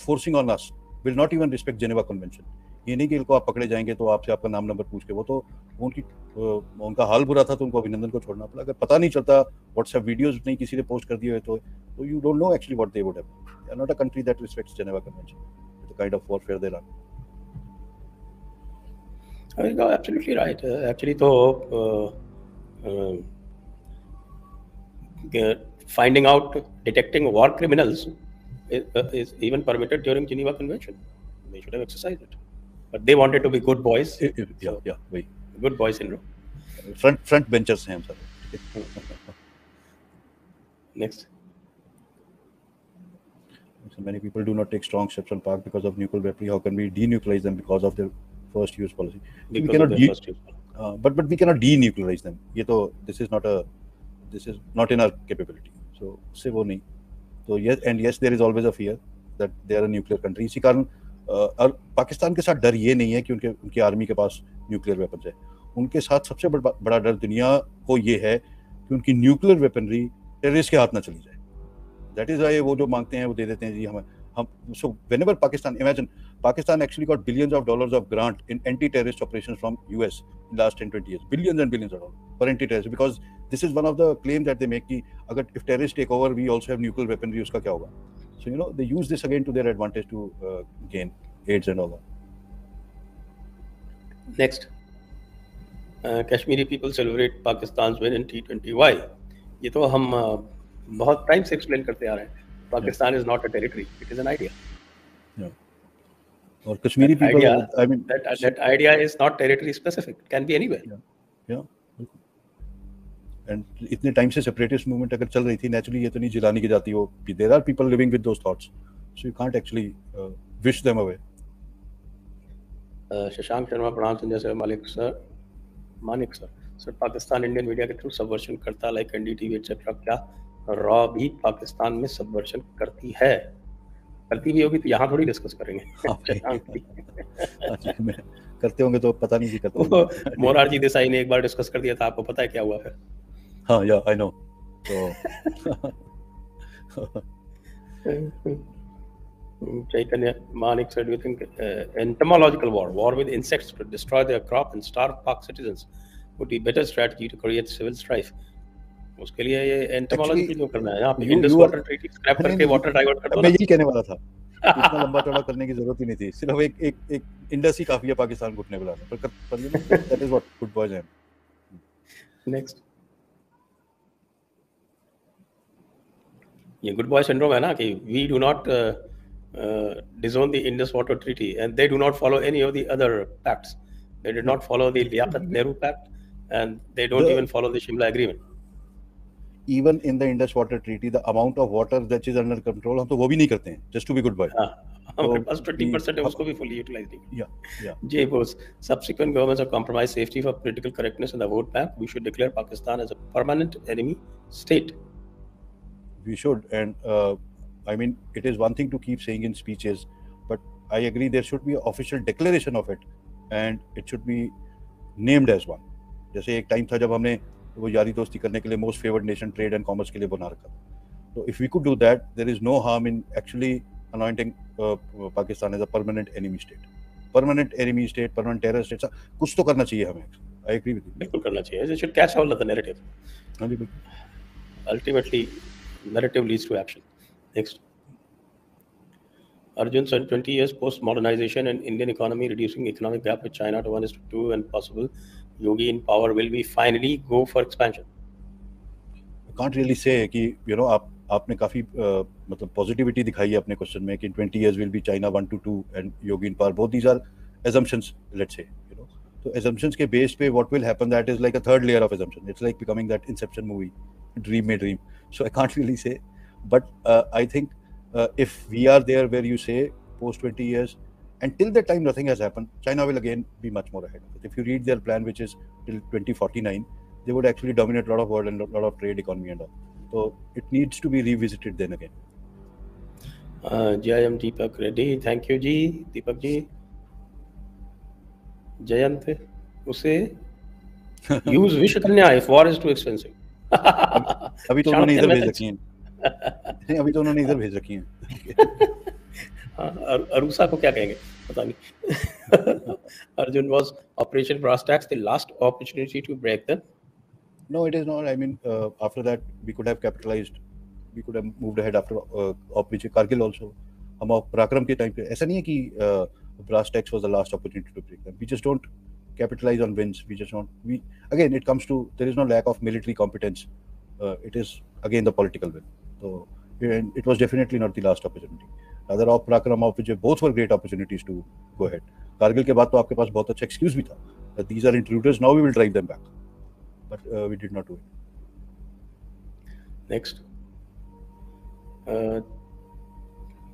forcing on us will not even respect Geneva Convention. ये नहीं कि इनको आप पकड़े जाएंगे तो आपसे आपका नाम नंबर पूछ के, वो तो उनका हाल बुरा था तो उनको अभिनंदन को छोड़ना पड़ा. अगर पता नहीं चलता, व्हाट्सएप वीडियोस नहीं किसी ने पोस्ट कर दिए तो you don't know actually what they would have. They are not a country that respects Geneva Convention. The kind of warfare they run. I mean, no, absolutely right. Actually, तो finding out, detecting war criminals is even permitted during Geneva Convention. They should have exercised it, but they wanted to be good boys. Yeah, वही. Good boys in row. Front benchers हैं हम सब. Next. So many people do not take strong steps on Pak because of nuclear weaponry. How can we denuclearize them because of their first use policy? Because we cannot first use. But we cannot denuclearize them. This is not in our capability. So से वो नहीं. So yes, there is always a fear that they are a nuclear country. इसी कारण और पाकिस्तान के साथ डर ये नहीं है कि उनकी आर्मी के पास न्यूक्लियर वेपन्स है. उनके साथ सबसे बड़ा डर दुनिया को ये है कि उनकी न्यूक्लियर वेपनरी टेररिस्ट के हाथ ना चली जाए. दैट इज वाई वो जो मांगते हैं वो दे देते हैं जी. हम so whenever Pakistan actually got billions of dollars of grant in anti-terrorist operations from US in the last 10-20 years, billions and billions of dollars for anti-terrorist, because this is one of the claims that they make कि अगर if terrorists take over we also have nuclear weaponry, उसका क्या होगा. So they use this again to their advantage to gain aids and all that. Next. Kashmiri people celebrate Pakistan's win in T20. Why? ये तो हम बहुत time से explain करते आ रहे हैं. Pakistan is not a territory; it is an idea. Yeah. Or Kashmiri That people, idea, I mean, that idea is not territory specific. It can be anywhere. yeah. And इतने time से separatist movement अगर चल रही थी, naturally ये तो नहीं जिलानी की जाती हो. There are people living with those thoughts, so you can't actually wish them away. Shashank Sharma, प्रणाम Sanjay sir, Manik sir. Sir, Pakistan Indian media के थ्रू सबवर्शन करता, लाइक एनडीटीवी एक्सेट्रा. क्या रॉ भी पाकिस्तान में सबवर्शन करती है? करती भी होगी तो यहाँ थोड़ी डिस्कस करेंगे. करते होंगे तो पता नहीं कि करते होंगे. मोरारजी देसाई ने एक बार डिस्कस कर दिया था, आपको पता है क्या हुआ फिर? हाँ, या I know. Chaitanya Manik said, "Do you think entomological war with insects to destroy their crop and starve Pak citizens would be better strategy to create civil strife?" उसके लिए ये entomology क्यों करना है? यहाँ पे Indus Water Treaty scrap करके water divert कर दो ना. मैं यही कहने वाला था. इतना लंबा चौड़ा करने की जरूरत ही नहीं थी. सिर्फ एक इंडस ही काफी है पाकिस्तान घुटने बुलाने. पर that is what good boys are. Next. ये गुड बॉय सिंड्रोम है ना कि we do not disown the Indus Water Treaty and they do not follow any of the other pacts. They did not follow the Liaquat Nehru Pact and they don't even follow the Shimla Agreement. Even in the Indus Water Treaty, the amount of water that is under control, हम तो वो भी नहीं करते हैं, just to be good boy. हमारे पास 20% है, उसको भी fully utilized नहीं. Yeah. Jay Bose, subsequent governments have compromised safety for political correctness in the vote bank. We should declare Pakistan as a permanent enemy state. We should, and I mean, it is one thing to keep saying in speeches, but I agree there should be an official declaration of it, and it should be named as one. जैसे एक time था जब हमने वो यारी दोस्ती करने के लिए most favoured nation trade and commerce के लिए बना रखा. तो if we could do that, there is no harm in actually anointing Pakistan as a permanent enemy state. Permanent enemy state, permanent terror state, कुछ तो करना चाहिए हमें. I agree with you. बिल्कुल करना चाहिए. It should catch hold of the narrative. हाँ जी. Ultimately, narrative leads to action. Next. Arjun said 20 years post-modernization and Indian economy reducing economic gap with China to 1:2 and possible Yogi in power, will we finally go for expansion? I can't really say कि आपने काफी मतलब positivity दिखाई है अपने question में कि 20 years will be China 1-2 and Yogi in power. Both these are assumptions, let's say. So assumptions के base पे what will happen, that is like a third layer of assumption. It's like becoming that Inception movie, dream में dream. So I can't really say, but I think if we are there where you say post 20 years, until that time nothing has happened, China will again be much more ahead of it. If you read their plan, which is till 2049, they would actually dominate a lot of world and a lot of trade, economy and all. So it needs to be revisited then again. Jayam Deepak Reddy, thank you ji. Deepak जी. जयंत, उसे use विश्वकन्या if war is too expensive. अभी तो उन्होंने इधर भेज रखी हैं. अभी तो उन्होंने इधर भेज रखी हैं. अरूसा को क्या कहेंगे पता नहीं. Arjun, was Operation Brass Tacks the last opportunity to break them? No, it is not. I mean, after that we could have capitalized. We could have moved ahead after Operation Kargil also. हम पराक्रम के time पे ऐसा नहीं है कि Brass Tacks was the last opportunity to break them. We just don't capitalize on wins. We just don't. Again, it comes to, there is no lack of military competence. It is again the political will. So it was definitely not the last opportunity. Rather, of Parakram, of Vijay, both were great opportunities to go ahead. Kargil के बाद तो आपके पास बहुत अच्छा excuse भी था. That these are intruders. Now we will drive them back. But we did not do it. Next.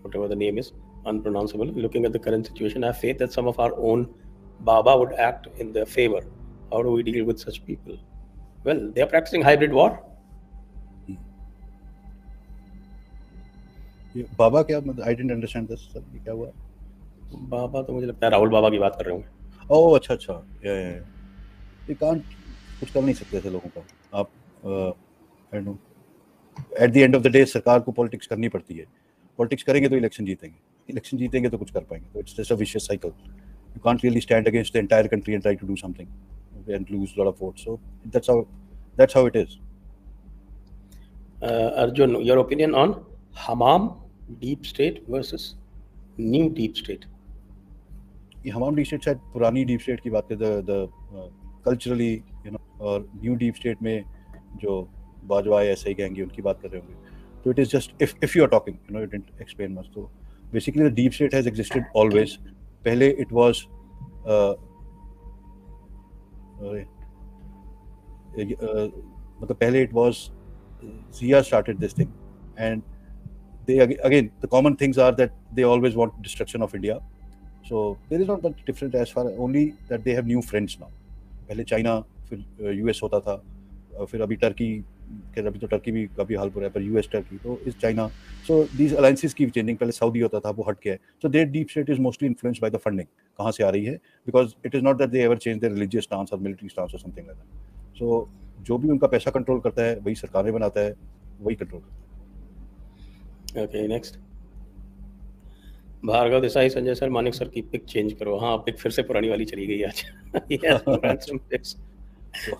Whatever the name is, unpronounceable. Looking at the current situation, I have faith that some of our own Baba would act in their favor. How do we deal with such people? Well, they are practicing hybrid war. बाबा क्या मतलब? I didn't understand this. Sir ये क्या हुआ? बाबा तो मुझे लगता है राहुल बाबा की बात कर रहे होंगे. ओह अच्छा. Yeah. You can't, कुछ कर नहीं सकते ऐसे लोगों का. आप I don't know. At the end of the day सरकार को पॉलिटिक्स करनी पड़ती है. पॉलिटिक्स करेंगे तो इलेक्शन जीतेंगे तो कुछ कर पाएंगे. तो it's just a vicious cycle. You can't really stand against the entire country and try to do something and lose a lot of votes. So that's how it is. Arjun, your opinion on Hammam deep state versus new deep state? ये हमाम deep state शायद पुरानी deep state की बात है. The culturally और new deep state में जो बाजवा ऐसे ही गैंग उनकी बात कर रहे होंगे. So it is just if you are talking, you didn't explain much. So basically the deep state has existed always. Pehle it was pehle it was Zia started this thing, and they again the common things are that they always want destruction of India. So there is not much different as far only that they have new friends now. पहले China, फिर US होता था, फिर अभी Turkey, अभी तो Turkey भी काफी हाल बुरा है, पर यूएस टर्की तो is China. So these alliances keep changing. पहले सऊदी होता था, वो हट गया है. So their deep state is mostly influenced by the funding, कहाँ से आ रही है, because it is not that they ever change their religious stance और मिलिट्री स्टांस और समथिंग लाइक दैट. सो जो भी उनका पैसा कंट्रोल करता है वही सरकारें बनाता है, वही कंट्रोल करता है. Okay, next. Bhargav Desai, Sanjay sir, Manik sir की पिक चेंज करो. हाँ, पिक फिर से पुरानी वाली चली गई आज.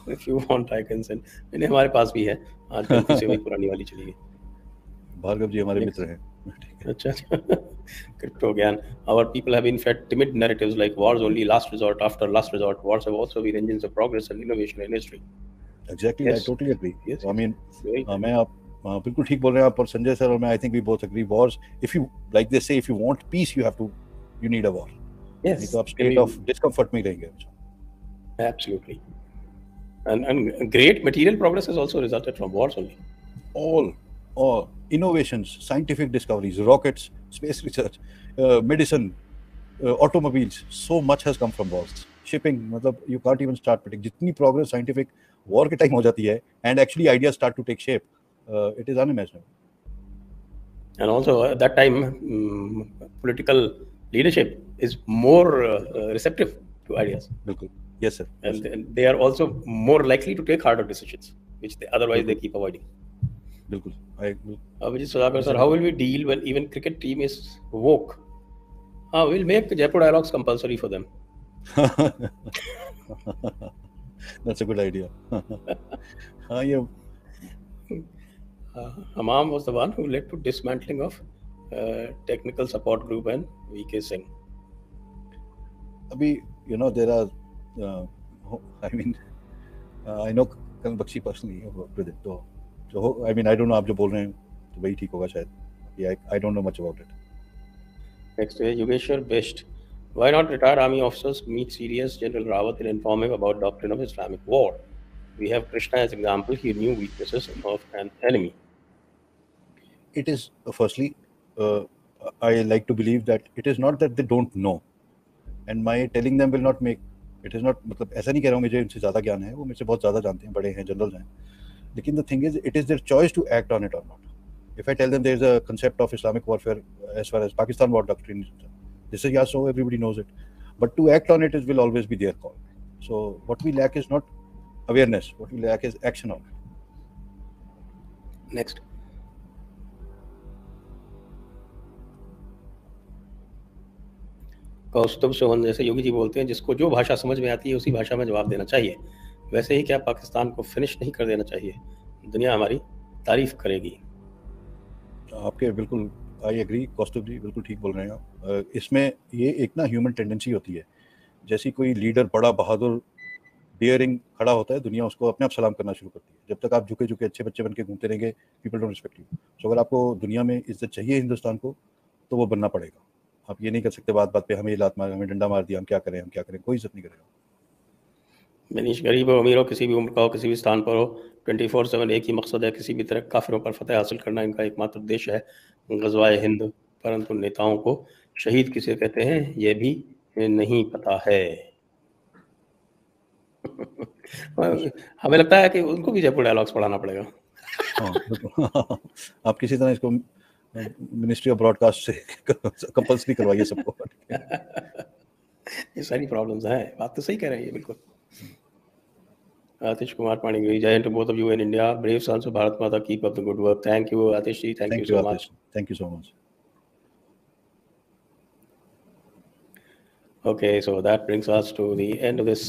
If you want, I can send. मैंने हमारे पास भी है, आज गलती से वही पुरानी वाली चली गई. भार्गव जी हमारे मित्र हैं. अच्छा. Crypto ज्ञान. Our people have been fed timid narratives like wars only last resort. After last resort, wars have also been engines of progress and innovation in history. Exactly, Yes. I totally agree. Yes. I mean, Very good. मैं आप बिल्कुल ठीक बोल रहे हैं आप. और Sanjay sir और मैं, I think we both agree. Wars, if you like they say, if you want peace, you need a war. Yes. नहीं तो आप state of discomfort में रहेंगे. Absolutely. And great material progress has also resulted from wars only. All innovations, scientific discoveries, rockets, space research, medicine, automobiles, so much has come from wars. Shipping, मतलब you can't even start predicting. जितनी progress scientific war के time हो जाती है, and actually ideas start to take shape, it is unimaginable. And also at that time, political leadership is more receptive to ideas. बिल्कुल. Yes, sir. And they are also more likely to take harder decisions, which otherwise they keep avoiding. बिल्कुल. I agree. Vijay Sudhakar sir, how will we deal when even cricket team is woke? We'll make Jaipur dialogues compulsory for them. That's a good idea. Yeah. Hamam was the one who led to dismantling of technical support group and VK Singh. Abhi, there are, I know Karan Bakshi personally, I've worked with it. So, I don't know आप जो बोल रहे हैं तो वही ठीक होगा शायद. Yeah, I don't know much about it. Next is Yogeshwar Best. Why not retired army officers meet serious General Rawat and inform him about doctrine of Islamic war? We have Krishna as example. He knew weaknesses of an enemy. It is, firstly, I like to believe that it is not that they don't know. And my telling them will not make, it is not, मतलब ऐसा नहीं कह रहा हूँ मुझे इनसे ज़्यादा ज्ञान है, वो मुझसे बहुत ज़्यादा जानते हैं, बड़े हैं, जनरल हैं. लेकिन the thing is, it is their choice to act on it or not. If I tell them there is a concept of Islamic warfare as far as Pakistan war doctrine is concerned, this is, yeah, so everybody knows it. But to act on it will always be their call. So what we lack is not awareness. What we lack is action on it. Next. कौस्तुभ सोहन, जैसे योगी जी बोलते हैं जिसको जो भाषा समझ में आती है उसी भाषा में जवाब देना चाहिए, वैसे ही क्या पाकिस्तान को फिनिश नहीं कर देना चाहिए? दुनिया हमारी तारीफ करेगी. आपके बिल्कुल आई एग्री कौस्तुभ जी, बिल्कुल ठीक बोल रहे हैं आप. इसमें ये एक ना ह्यूमन टेंडेंसी होती है. जैसी कोई लीडर बड़ा बहादुर डेयरिंग खड़ा होता है, दुनिया उसको अपने आप सलाम करना शुरू करती है. जब तक आप झुके झुके अच्छे बच्चे बन के घूमते रहेंगे, पीपल डोंट रिस्पेक्ट यू. सो अगर आपको दुनिया में इज्जत चाहिए हिंदुस्तान को, तो वो बनना पड़ेगा. आप ये नहीं कर सकते बात बात पे हमें लात मार, हमें डंडा मार दिया, हम क्या करें, कोई इज्जत नहीं करेगा. मनीष, गरीब हो अमीर हो, किसी भी उम्र का हो, किसी भी स्थान पर हो, 24/7 एक ही मकसद है, किसी भी तरह काफिरों पर फतेह हासिल करना इनका एकमात्र उद्देश्य है, गज़वाए हिंद. परंतु नेताओं को शहीद किसे कहते हैं ये भी नहीं पता है. हमें लगता है कि उनको भी जयपुर डायलॉग्स पढ़ाना पड़ेगा. आप किसी तरह इसको मिनिस्ट्री ऑफ ब्रॉडकास्ट से कंपल्सरी करवाइए सबको. ये सारी प्रॉब्लम्स हैं. बात तो सही कह रहे हैं ये बिल्कुल. आतिश Kumar Panigrahi, Jai Hind to both of you in India. Brave sons of Bharat Mata, keep up the good work. Thank you Atish ji, thank you so much. Thank you so much. Okay, so that brings us to the end of this